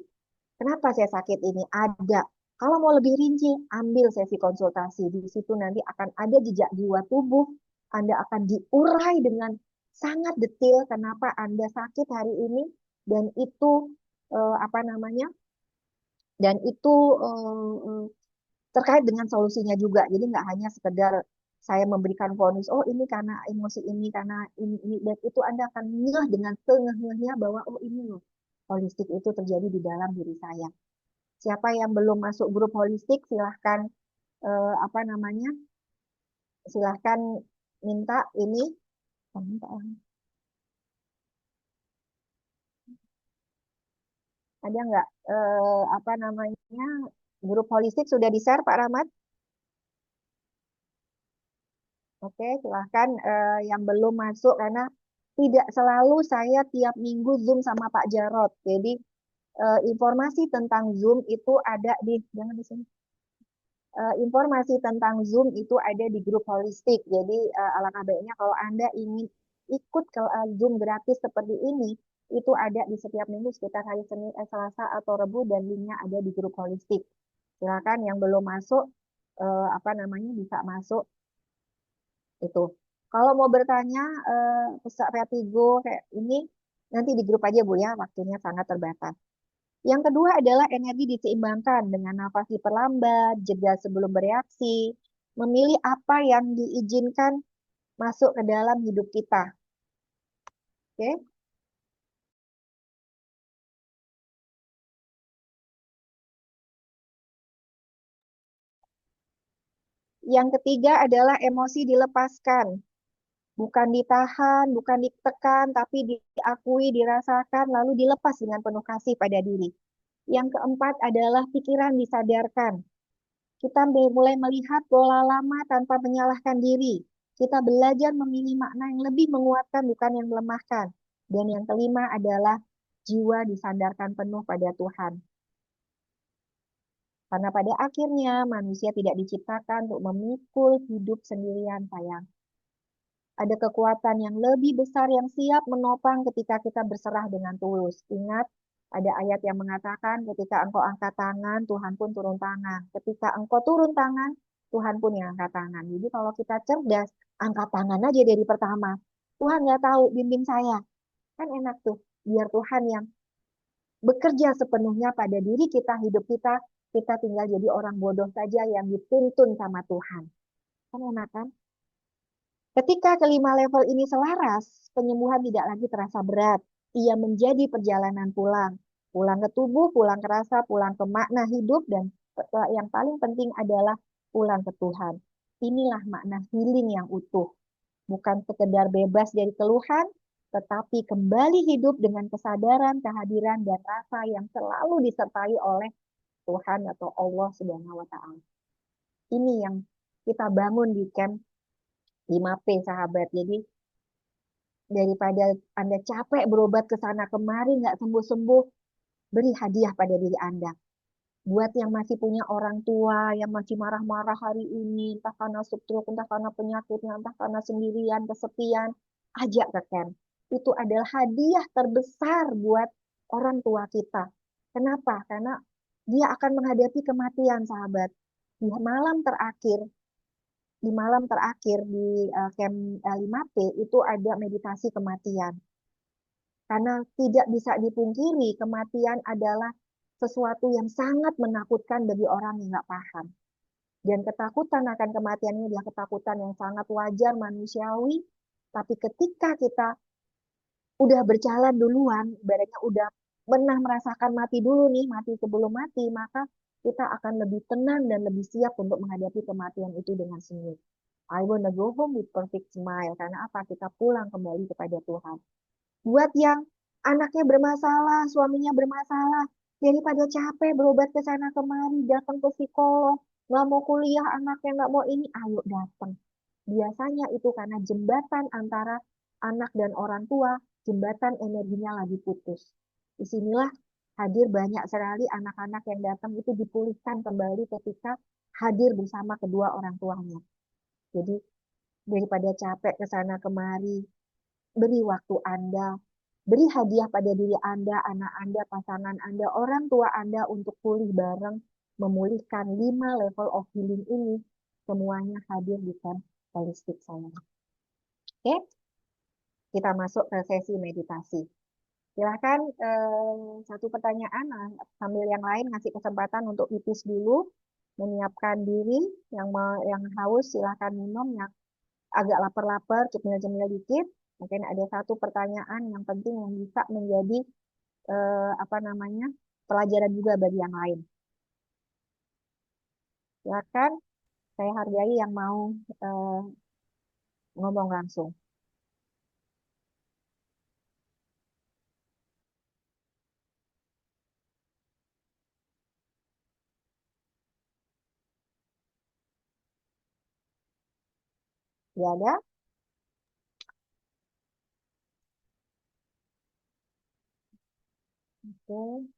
Kenapa saya sakit ini? Ada. Kalau mau lebih rinci, ambil sesi konsultasi. Di situ nanti akan ada jejak jiwa tubuh. Anda akan diurai dengan sangat detail kenapa Anda sakit hari ini dan itu apa namanya? Dan itu terkait dengan solusinya juga. Jadi nggak hanya sekedar saya memberikan vonis, oh ini karena emosi ini, karena ini, dan itu Anda akan ngeh dengan sengeh-ngehnya bahwa oh ini loh, holistik itu terjadi di dalam diri saya. Siapa yang belum masuk grup holistik, silahkan apa namanya, silahkan minta ini, minta, ada nggak apa namanya grup holistik sudah di-share Pak Rahmat? Oke, silahkan yang belum masuk karena tidak selalu saya tiap minggu Zoom sama Pak Jarot. Jadi informasi tentang Zoom itu ada di jangan di sini. Informasi tentang Zoom itu ada di grup holistik. Jadi alangkah baiknya kalau Anda ingin ikut ke Zoom gratis seperti ini, itu ada di setiap minggu sekitar hari Senin, Selasa atau Rabu dan linknya ada di grup holistik. Silakan yang belum masuk apa namanya bisa masuk itu. Kalau mau bertanya pesak vertigo kayak ini nanti di grup aja Bu ya, waktunya sangat terbatas. Yang kedua adalah energi diseimbangkan dengan nafas diperlambat, jeda sebelum bereaksi, memilih apa yang diizinkan masuk ke dalam hidup kita. Oke? Yang ketiga adalah emosi dilepaskan. Bukan ditahan, bukan ditekan, tapi diakui, dirasakan, lalu dilepas dengan penuh kasih pada diri. Yang keempat adalah pikiran disadarkan. Kita mulai melihat pola lama tanpa menyalahkan diri. Kita belajar memilih makna yang lebih menguatkan, bukan yang melemahkan. Dan yang kelima adalah jiwa disandarkan penuh pada Tuhan. Karena pada akhirnya manusia tidak diciptakan untuk memikul hidup sendirian, sayang. Ada kekuatan yang lebih besar yang siap menopang ketika kita berserah dengan tulus. Ingat, ada ayat yang mengatakan ketika engkau angkat tangan, Tuhan pun turun tangan. Ketika engkau turun tangan, Tuhan pun yang angkat tangan. Jadi kalau kita cerdas, angkat tangan aja dari pertama. Tuhan nggak tahu, bimbing saya. Kan enak tuh, biar Tuhan yang bekerja sepenuhnya pada diri kita, hidup kita tinggal jadi orang bodoh saja yang dituntun sama Tuhan. Kan enak kan? Ketika kelima level ini selaras, penyembuhan tidak lagi terasa berat. Ia menjadi perjalanan pulang. Pulang ke tubuh, pulang ke rasa, pulang ke makna hidup, dan yang paling penting adalah pulang ke Tuhan. Inilah makna healing yang utuh. Bukan sekedar bebas dari keluhan, tetapi kembali hidup dengan kesadaran, kehadiran, dan rasa yang selalu disertai oleh Tuhan atau Allah Subhanahu wa Ta'ala. Ini yang kita bangun di camp 5P sahabat. Jadi daripada Anda capek berobat ke sana kemari nggak sembuh-sembuh, beri hadiah pada diri Anda. Buat yang masih punya orang tua yang masih marah-marah hari ini, entah karena stroke, entah karena penyakitnya, entah karena sendirian, kesepian, ajak ke camp. Itu adalah hadiah terbesar buat orang tua kita. Kenapa? Karena dia akan menghadapi kematian, sahabat. Di malam terakhir, di camp 5P itu ada meditasi kematian. Karena tidak bisa dipungkiri, kematian adalah sesuatu yang sangat menakutkan bagi orang yang nggak paham. Dan ketakutan akan kematian ini adalah ketakutan yang sangat wajar, manusiawi. Tapi ketika kita udah berjalan duluan, ibaratnya udah pernah merasakan mati dulu nih, mati sebelum mati, maka kita akan lebih tenang dan lebih siap untuk menghadapi kematian itu dengan senyum. I wanna go home with perfect smile. Karena apa? Kita pulang kembali kepada Tuhan. Buat yang anaknya bermasalah, suaminya bermasalah, daripada capek berobat ke sana kemari, datang ke psikolog, nggak mau kuliah, anaknya nggak mau ini, ayo datang. Biasanya itu karena jembatan antara anak dan orang tua, jembatan energinya lagi putus. Disinilah hadir banyak sekali anak-anak yang datang itu dipulihkan kembali ketika hadir bersama kedua orang tuanya. Jadi daripada capek ke sana kemari, beri waktu Anda, beri hadiah pada diri Anda, anak Anda, pasangan Anda, orang tua Anda untuk pulih bareng memulihkan 5 level of healing ini semuanya hadir di camp holistik saya. Oke, kita masuk ke sesi meditasi. Silahkan satu pertanyaan sambil yang lain ngasih kesempatan untuk pipis dulu, menyiapkan diri. Yang haus silahkan minum, yang agak lapar-lapar cemil-cemil dikit. Mungkin ada satu pertanyaan yang penting yang bisa menjadi pelajaran juga bagi yang lain. Silakan, saya hargai yang mau ngomong langsung. Ya ada? Oke.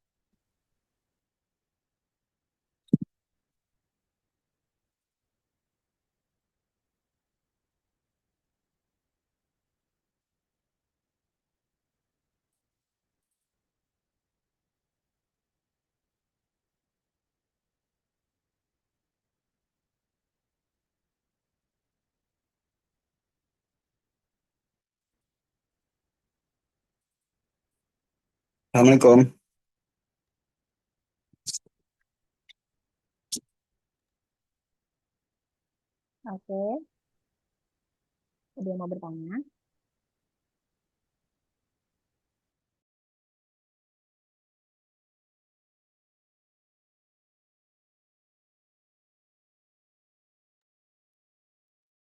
Assalamualaikum. Oke. Ada yang mau bertanya?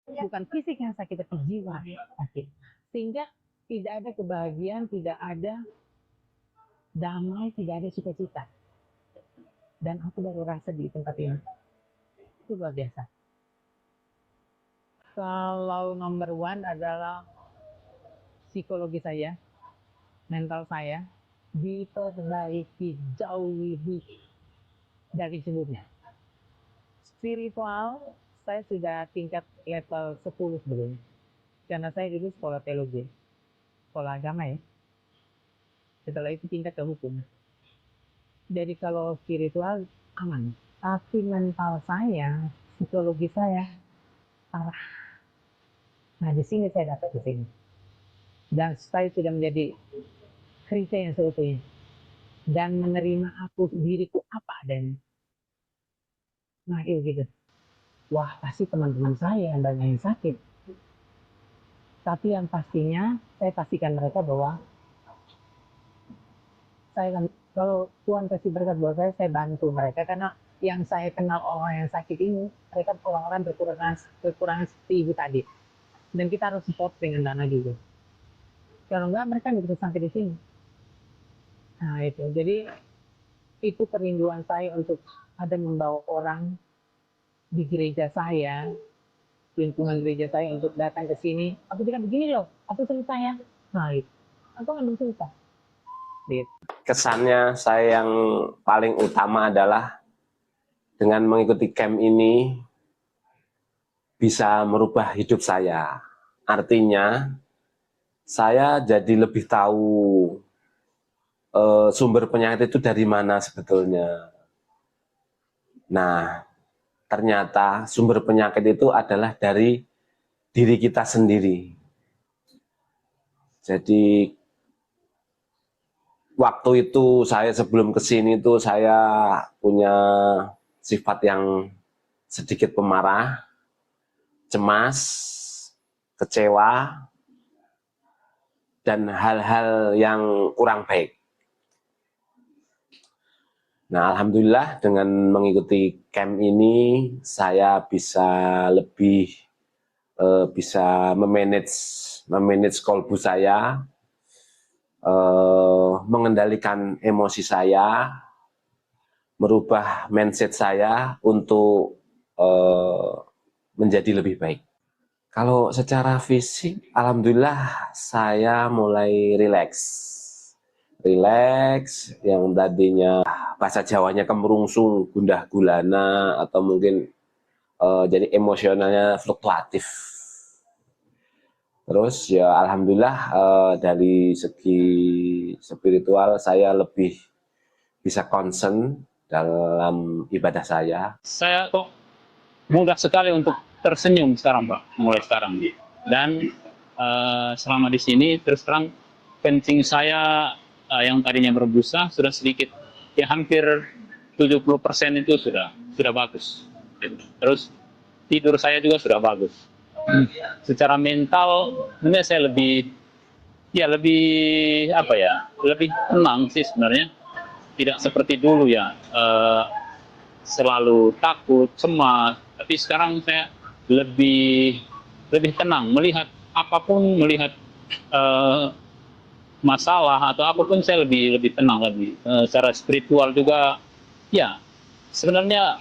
Bukan fisik yang sakit, tapi jiwa sakit. Sehingga tidak ada kebahagiaan, tidak ada damai, tidak ada cita-cita. Dan aku baru rasa di tempat ini. Itu luar biasa. Kalau nomor one adalah psikologi saya, mental saya, diperbaiki jauh lebih dari sebelumnya. Spiritual, saya sudah tingkat level 10 sebelumnya. Karena saya dulu sekolah teologi, sekolah agama ya. Setelah itu tingkat ke hukum. Jadi kalau spiritual aman. Tapi mental saya, psikologi saya parah. Nah di sini saya dapat di sini. Dan saya sudah menjadi Kristen yang seutuhnya. Dan menerima aku diriku apa adanya. Nah itu gitu. Wah pasti teman-teman saya yang banyak yang sakit. Tapi yang pastinya saya pastikan mereka bahwa saya kan, kalau Tuhan kasih berkat buat saya bantu mereka karena yang saya kenal orang yang sakit ini, mereka orang-orang berkurangan seperti ibu tadi. Dan kita harus support dengan dana juga. Kalau enggak, mereka nggak bisa sampai di sini. Nah itu, jadi itu kerinduan saya untuk ada membawa orang di gereja saya, lingkungan gereja saya untuk datang ke sini. Aku bilang begini loh, aku cerita ya. Nah itu, aku nggak cerita. Kesannya saya yang paling utama adalah dengan mengikuti camp ini bisa merubah hidup saya. Artinya saya jadi lebih tahu sumber penyakit itu dari mana sebetulnya. Nah, ternyata sumber penyakit itu adalah dari diri kita sendiri. Jadi waktu itu saya sebelum kesini itu saya punya sifat yang sedikit pemarah, cemas, kecewa, dan hal-hal yang kurang baik. Nah, alhamdulillah dengan mengikuti camp ini saya bisa lebih bisa memanage kolbu saya, mengendalikan emosi saya, merubah mindset saya untuk menjadi lebih baik. Kalau secara fisik, alhamdulillah saya mulai rileks. Yang tadinya bahasa Jawanya kemerungsung, gundah gulana, atau mungkin jadi emosionalnya fluktuatif. Terus ya alhamdulillah dari segi spiritual saya lebih bisa concern dalam ibadah saya. Saya kok mudah sekali untuk tersenyum sekarang, Pak, mulai sekarang. Dan selama di sini terus terang kencing saya yang tadinya berbusa sudah sedikit, ya hampir 70% itu sudah bagus. Terus tidur saya juga sudah bagus. Secara mental sebenarnya saya lebih lebih tenang sih sebenarnya. Tidak seperti dulu ya, selalu takut, cemas. Tapi sekarang saya lebih tenang melihat apapun, melihat masalah atau apapun saya lebih tenang lagi. Secara spiritual juga, ya sebenarnya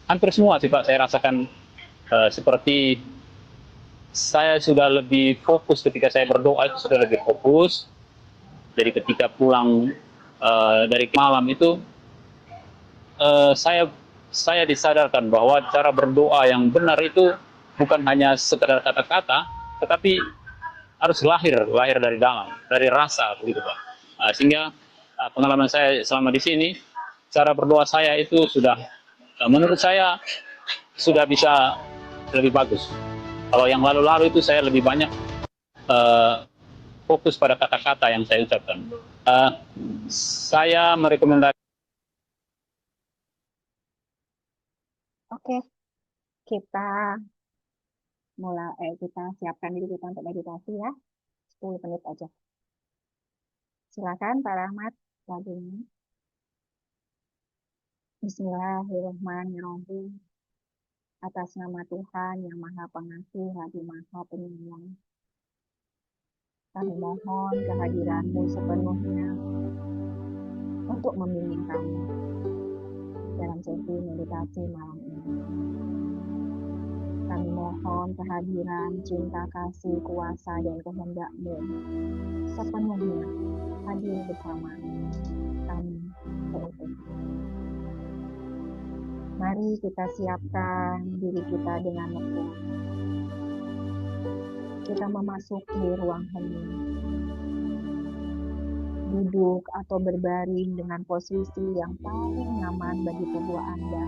hampir semua sih Pak saya rasakan seperti saya sudah lebih fokus ketika saya berdoa, itu sudah lebih fokus. Dari ketika pulang dari malam itu saya disadarkan bahwa cara berdoa yang benar itu bukan hanya sekedar kata-kata, tetapi harus lahir dari dalam, dari rasa begitu Pak. Sehingga pengalaman saya selama di sini, cara berdoa saya itu sudah menurut saya sudah bisa lebih bagus. Kalau yang lalu-lalu itu saya lebih banyak fokus pada kata-kata yang saya ucapkan. Saya merekomendasikan. Oke, kita kita siapkan diri kita untuk meditasi ya. 10 menit aja. Silakan Pak Rahmat lagunya. Bismillahirrahmanirrahim. Atas nama Tuhan yang Maha Pengasih lagi Maha Penyayang. Kami mohon kehadiran-Mu sepenuhnya untuk membimbing kami dalam sesi meditasi malam ini. Kami mohon kehadiran cinta kasih, kuasa, dan kehendak-Mu sepenuhnya hadir bersama kami seutuhnya. Mari kita siapkan diri kita dengan lega. Kita memasuki ruang hening. Duduk atau berbaring dengan posisi yang paling nyaman bagi tubuh Anda.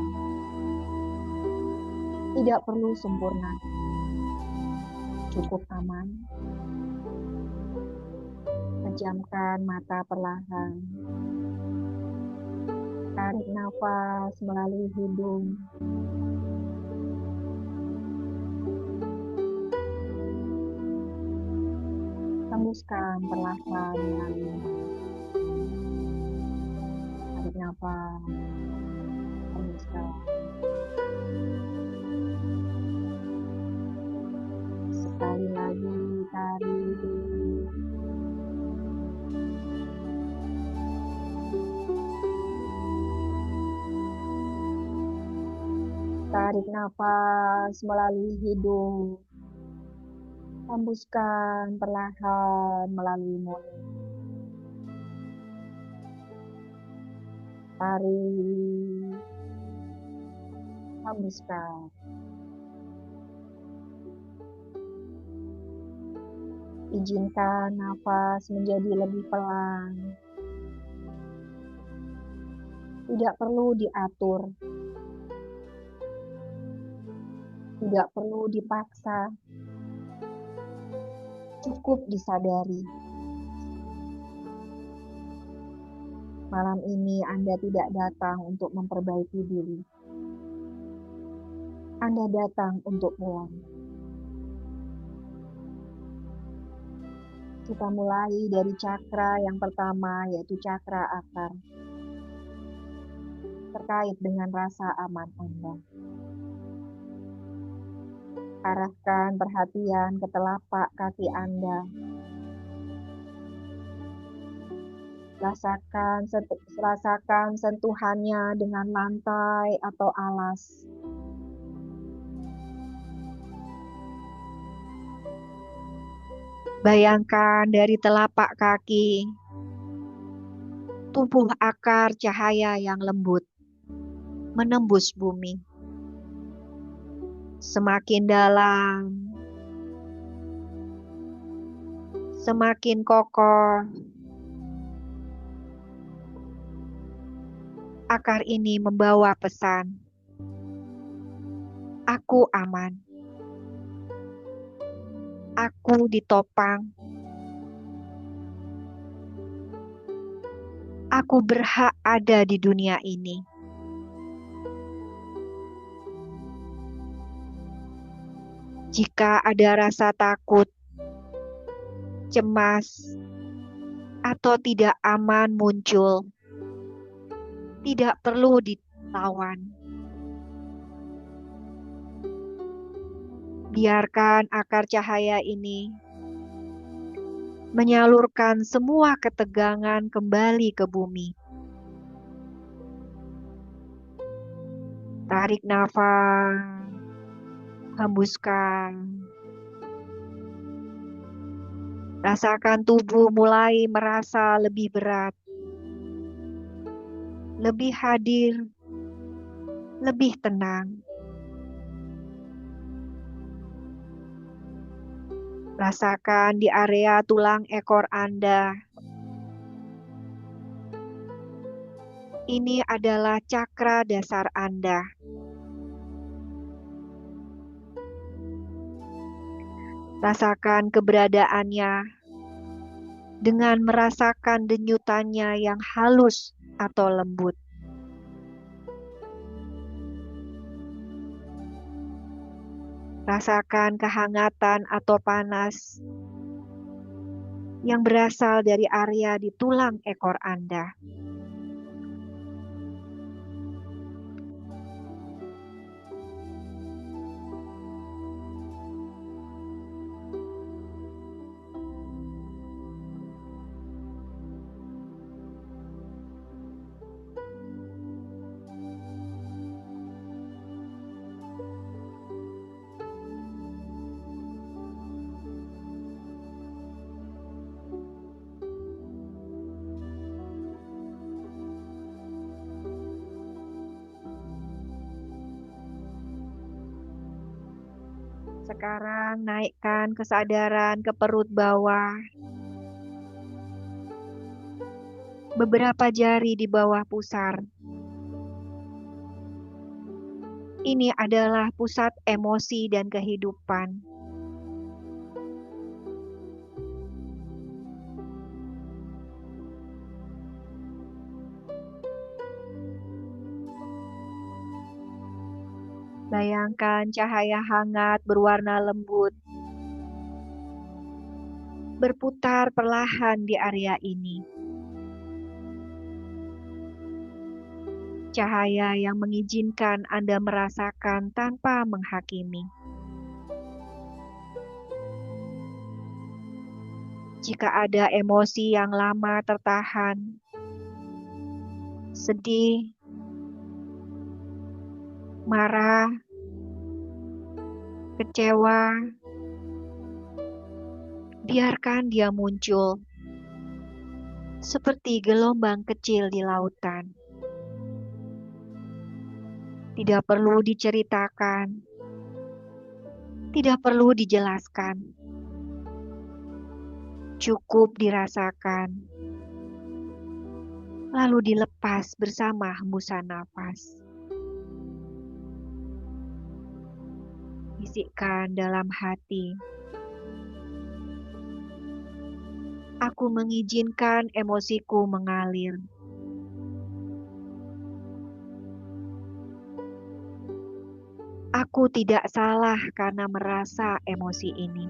Tidak perlu sempurna, cukup aman. Pejamkan mata perlahan. Tarik nafas melalui hidung. Hembuskan perlahan melalui mulut. Tarik nafas, hembuskan. Sekali lagi tarik. Tarik nafas melalui hidung. Hembuskan perlahan melalui mulut. Tarik. Hembuskan. Izinkan nafas menjadi lebih pelan. Tidak perlu diatur. Tidak perlu dipaksa. Cukup disadari. Malam ini Anda tidak datang untuk memperbaiki diri. Anda datang untuk pulang. Kita mulai dari cakra yang pertama, yaitu cakra akar. Terkait dengan rasa aman Anda. Arahkan perhatian ke telapak kaki Anda. Rasakan sentuhannya dengan lantai atau alas. Bayangkan dari telapak kaki, tubuh akar cahaya yang lembut menembus bumi. Semakin dalam, semakin kokoh. Akar ini membawa pesan, aku aman, aku ditopang, aku berhak ada di dunia ini. Jika ada rasa takut, cemas, atau tidak aman muncul, tidak perlu dilawan. Biarkan akar cahaya ini menyalurkan semua ketegangan kembali ke bumi. Tarik nafas, hembuskan. Rasakan tubuh mulai merasa lebih berat, lebih hadir, lebih tenang. Rasakan di area tulang ekor Anda. Ini adalah cakra dasar Anda. Rasakan keberadaannya dengan merasakan denyutannya yang halus atau lembut. Rasakan kehangatan atau panas yang berasal dari area di tulang ekor Anda. Sekarang naikkan kesadaran ke perut bawah. Beberapa jari di bawah pusar. Ini adalah pusat emosi dan kehidupan. Bayangkan cahaya hangat berwarna lembut berputar perlahan di area ini. Cahaya yang mengizinkan Anda merasakan tanpa menghakimi. Jika ada emosi yang lama tertahan, sedih, marah, kecewa, biarkan dia muncul seperti gelombang kecil di lautan. Tidak perlu diceritakan, tidak perlu dijelaskan. Cukup dirasakan, lalu dilepas bersama hembusan nafas. Bisikkan dalam hati, aku mengizinkan emosiku mengalir. Aku tidak salah karena merasa emosi ini.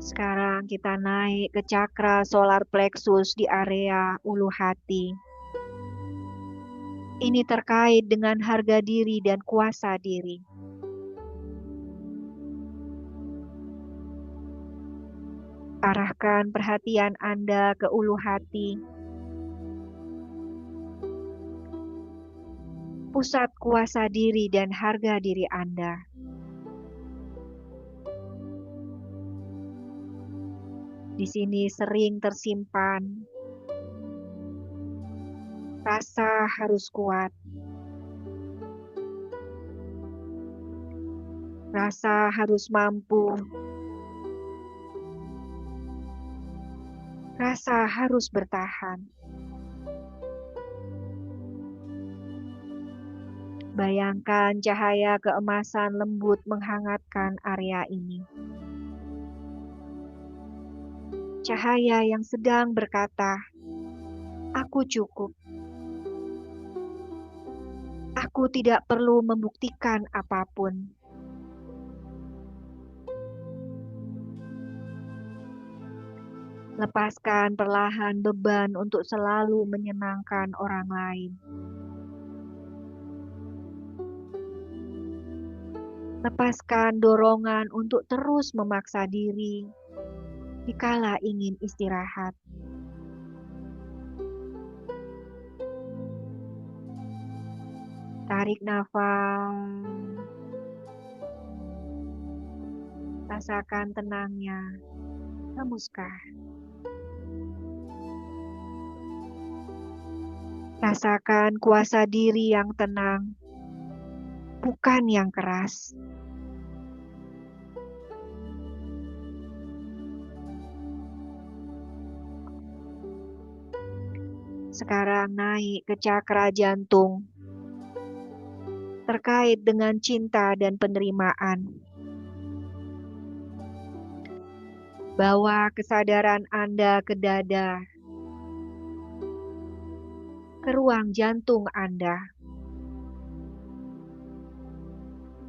Sekarang kita naik ke cakra solar plexus di area ulu hati. Ini terkait dengan harga diri dan kuasa diri. Arahkan perhatian Anda ke ulu hati. Pusat kuasa diri dan harga diri Anda. Di sini sering tersimpan rasa harus kuat, rasa harus mampu, Rasa harus bertahan. Bayangkan cahaya keemasan lembut menghangatkan area ini. Cahaya yang sedang berkata, "Aku cukup. Aku tidak perlu membuktikan apapun." Lepaskan perlahan beban untuk selalu menyenangkan orang lain. Lepaskan dorongan untuk terus memaksa diri dikala ingin istirahat. Tarik nafas. Rasakan tenangnya. Hembuskan. Rasakan kuasa diri yang tenang, bukan yang keras. Sekarang naik ke cakra jantung, terkait dengan cinta dan penerimaan. Bawa kesadaran Anda ke dada, ke ruang jantung Anda.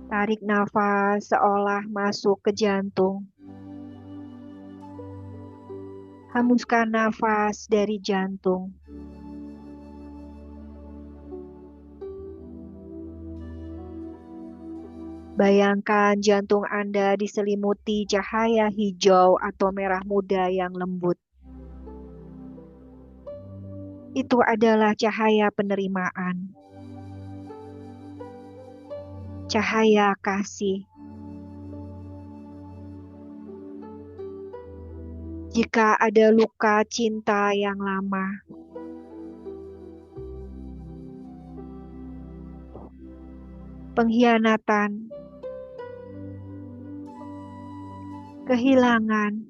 Tarik nafas seolah masuk ke jantung. Hembuskan nafas dari jantung. Bayangkan jantung Anda diselimuti cahaya hijau atau merah muda yang lembut. Itu adalah cahaya penerimaan. Cahaya kasih. Jika ada luka cinta yang lama, pengkhianatan, kehilangan,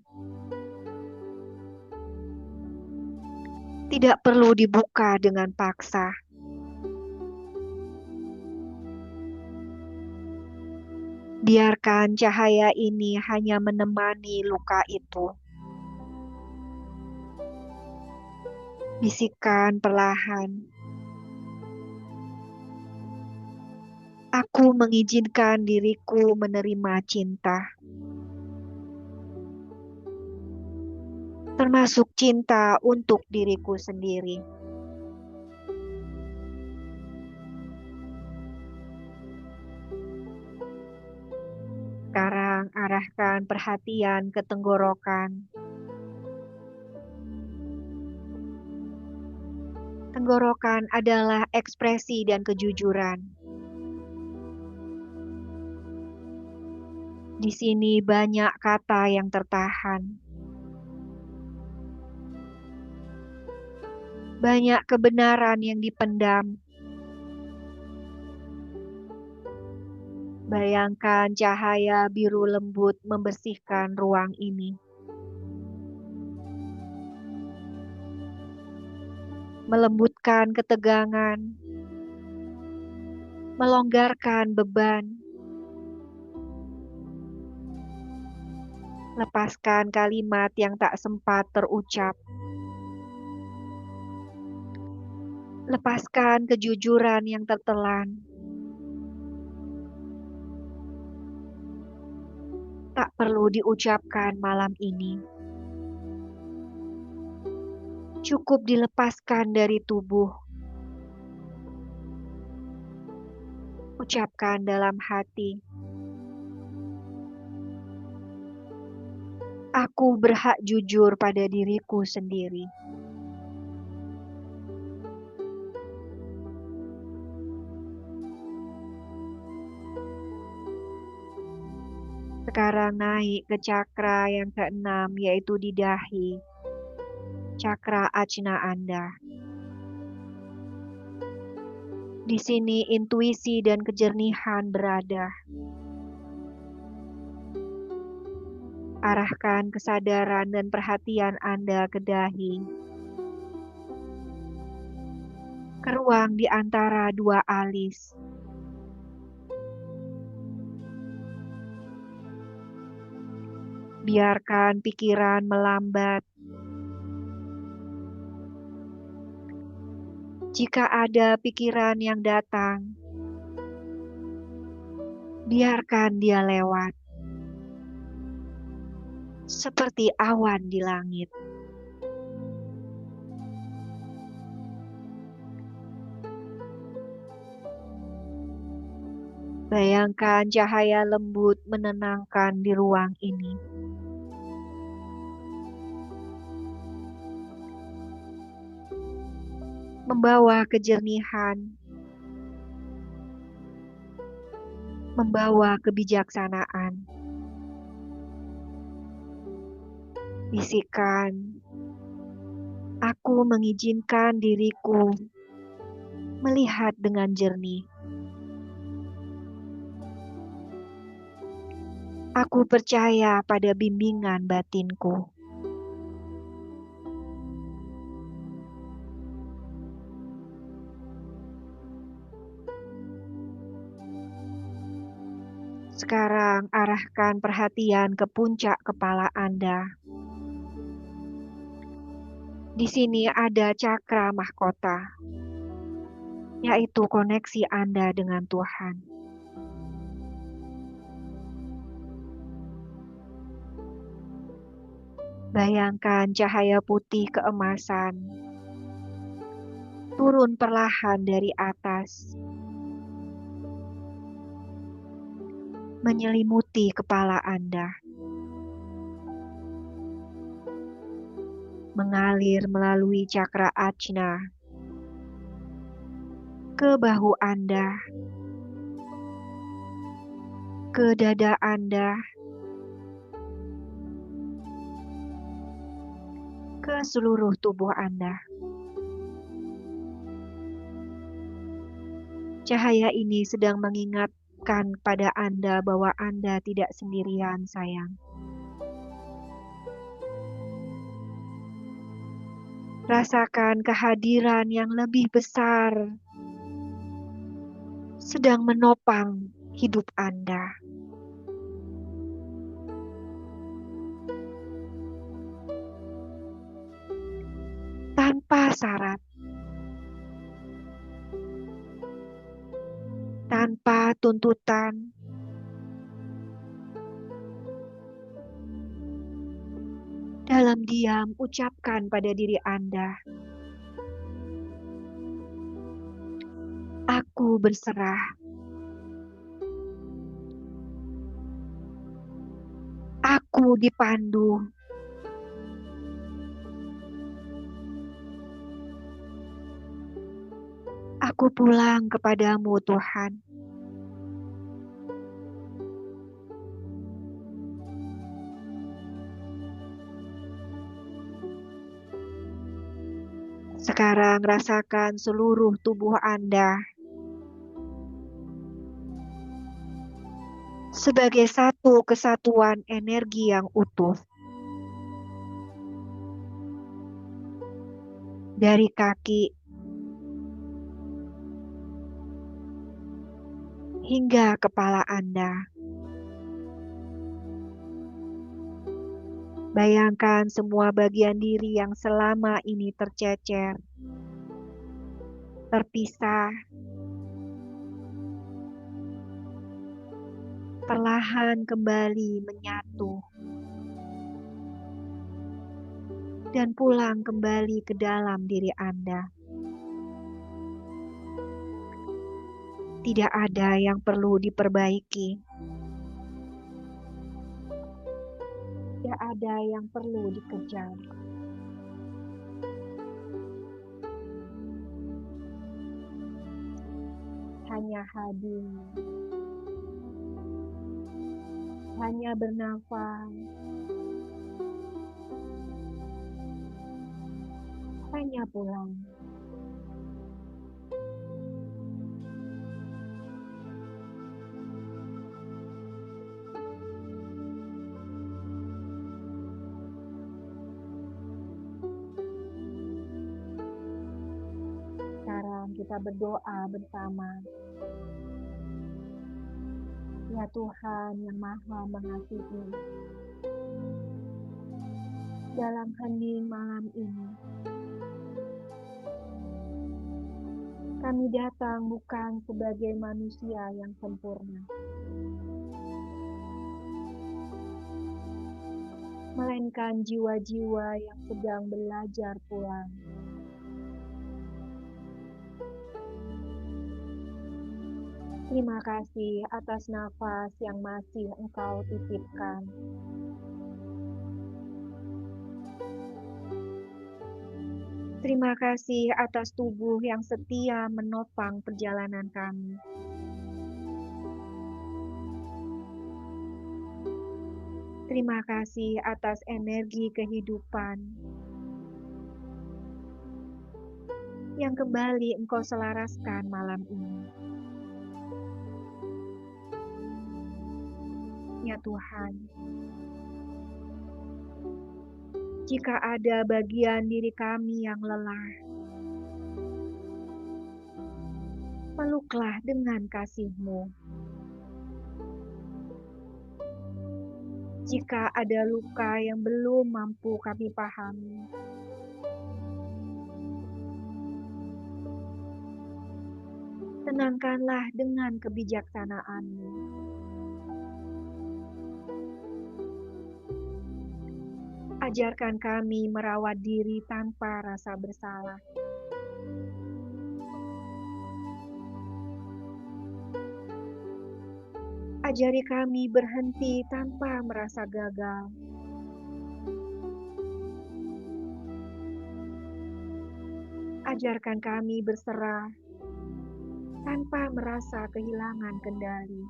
tidak perlu dibuka dengan paksa. Biarkan cahaya ini hanya menemani luka itu. Bisikan perlahan. Aku mengizinkan diriku menerima cinta. Termasuk cinta untuk diriku sendiri. Sekarang arahkan perhatian ke tenggorokan. Tenggorokan adalah ekspresi dan kejujuran. Di sini banyak kata yang tertahan. Banyak kebenaran yang dipendam. Bayangkan cahaya biru lembut membersihkan ruang ini. Melembutkan ketegangan, melonggarkan beban, lepaskan kalimat yang tak sempat terucap, lepaskan kejujuran yang tertelan, tak perlu diucapkan malam ini. Cukup dilepaskan dari tubuh. Ucapkan dalam hati. Aku berhak jujur pada diriku sendiri. Sekarang naik ke cakra yang keenam, yaitu di dahi. Cakra ajna Anda. Di sini intuisi dan kejernihan berada. Arahkan kesadaran dan perhatian Anda ke dahi, ke ruang di antara dua alis. Biarkan pikiran melambat. Jika ada pikiran yang datang, biarkan dia lewat, seperti awan di langit. Bayangkan cahaya lembut menenangkan di ruang ini. Membawa kejernihan, membawa kebijaksanaan. Bisikan, aku mengizinkan diriku melihat dengan jernih. Aku percaya pada bimbingan batinku. Sekarang arahkan perhatian ke puncak kepala Anda. Di sini ada cakra mahkota, yaitu koneksi Anda dengan Tuhan. Bayangkan cahaya putih keemasan turun perlahan dari atas, menyelimuti kepala Anda, mengalir melalui cakra ajna ke bahu Anda, ke dada Anda, ke seluruh tubuh Anda. Cahaya ini sedang mengingatkan pada Anda bahwa Anda tidak sendirian, sayang. Rasakan kehadiran yang lebih besar sedang menopang hidup Anda. Tanpa syarat, tanpa tuntutan, dalam diam ucapkan pada diri Anda, aku berserah. Aku dipandu. Aku pulang kepadamu, Tuhan. Sekarang rasakan seluruh tubuh Anda sebagai satu kesatuan energi yang utuh. Dari kaki hingga kepala Anda. Bayangkan semua bagian diri yang selama ini tercecer, terpisah, perlahan kembali menyatu, dan pulang kembali ke dalam diri Anda. Tidak ada yang perlu diperbaiki. Tidak ada yang perlu dikejar. Hanya hadir. Hanya bernafas. Hanya pulang. kita berdoa bersama. Ya Tuhan yang Maha Mengasihi, dalam hening malam ini, kami datang bukan sebagai manusia yang sempurna, melainkan jiwa-jiwa yang sedang belajar pulang. Terima kasih atas nafas yang masih Engkau titipkan. Terima kasih atas tubuh yang setia menopang perjalanan kami. Terima kasih atas energi kehidupan yang kembali Engkau selaraskan malam ini. Ya Tuhan, jika ada bagian diri kami yang lelah, peluklah dengan kasih-Mu. Jika ada luka yang belum mampu kami pahami, tenangkanlah dengan kebijaksanaan-Mu. Ajarkan kami merawat diri tanpa rasa bersalah. Ajari kami berhenti tanpa merasa gagal. Ajarkan kami berserah tanpa merasa kehilangan kendali.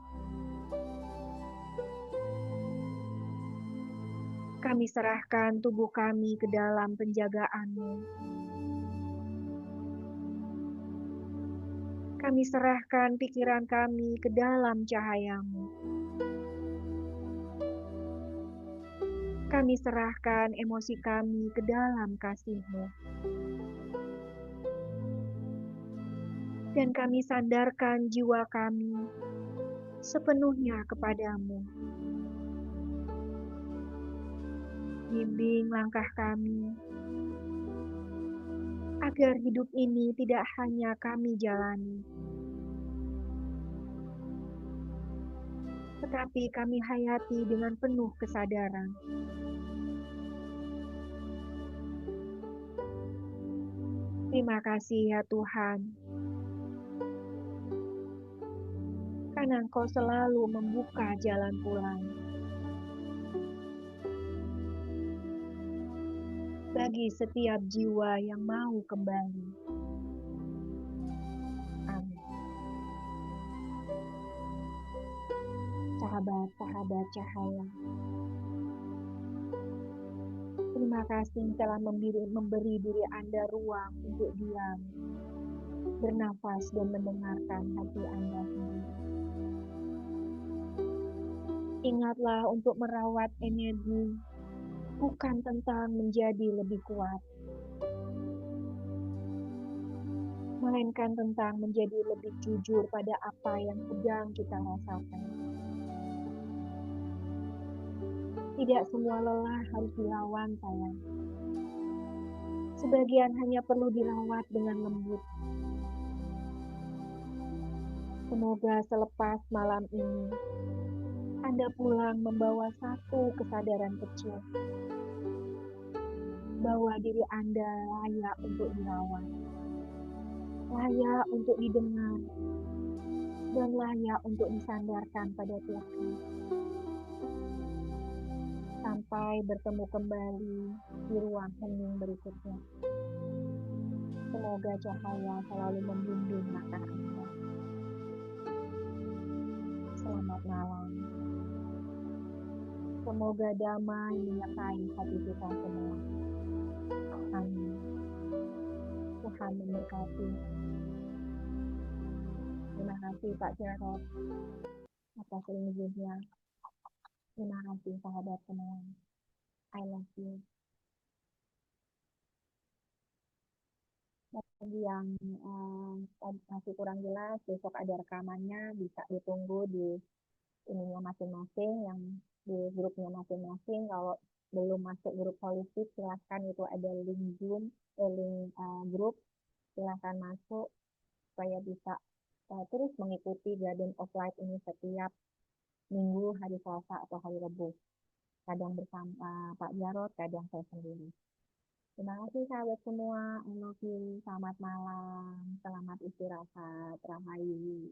Kami serahkan tubuh kami ke dalam penjagaan-Mu. Kami serahkan pikiran kami ke dalam cahaya-Mu. Kami serahkan emosi kami ke dalam kasih-Mu. Dan kami sandarkan jiwa kami sepenuhnya kepadamu. Bimbing langkah kami, agar hidup ini tidak hanya kami jalani, tetapi kami hayati dengan penuh kesadaran. Terima kasih ya Tuhan, karena Engkau selalu membuka jalan pulang bagi setiap jiwa yang mau kembali. Amin. Sahabat-sahabat cahaya, terima kasih telah memberi diri Anda ruang untuk diam, bernafas dan mendengarkan hati Anda sendiri. Ingatlah untuk merawat energi bukan tentang menjadi lebih kuat, melainkan tentang menjadi lebih jujur pada apa yang sedang kita rasakan. Tidak semua lelah harus dilawan, sayang. Sebagian hanya perlu dirawat dengan lembut. Semoga selepas malam ini, Anda pulang membawa satu kesadaran kecil, bahwa diri Anda layak untuk dirawat, layak untuk didengar, dan layak untuk disandarkan pada Tuhan. Sampai bertemu kembali di ruang hening berikutnya. Semoga cahaya selalu membimbing langkah Anda. Selamat malam. Semoga damai menyertai hati kita semua. Amin. Tuhan memberkati. Terima kasih Pak Jarod atas ilmunya. Terima kasih sahabat semua. I love you. Bagi yang masih kurang jelas, besok ada rekamannya, bisa ditunggu di ininya masing-masing, yang di grupnya masing-masing. Kalau belum masuk grup holistik, silahkan itu ada link Zoom, link grup, silahkan masuk supaya bisa terus mengikuti Garden of Light ini setiap minggu, hari Selasa atau hari Rabu. Kadang bersama Pak Jarot, kadang saya sendiri. Terima kasih sahabat semua. I love you. Selamat malam. Selamat istirahat. Rahayu.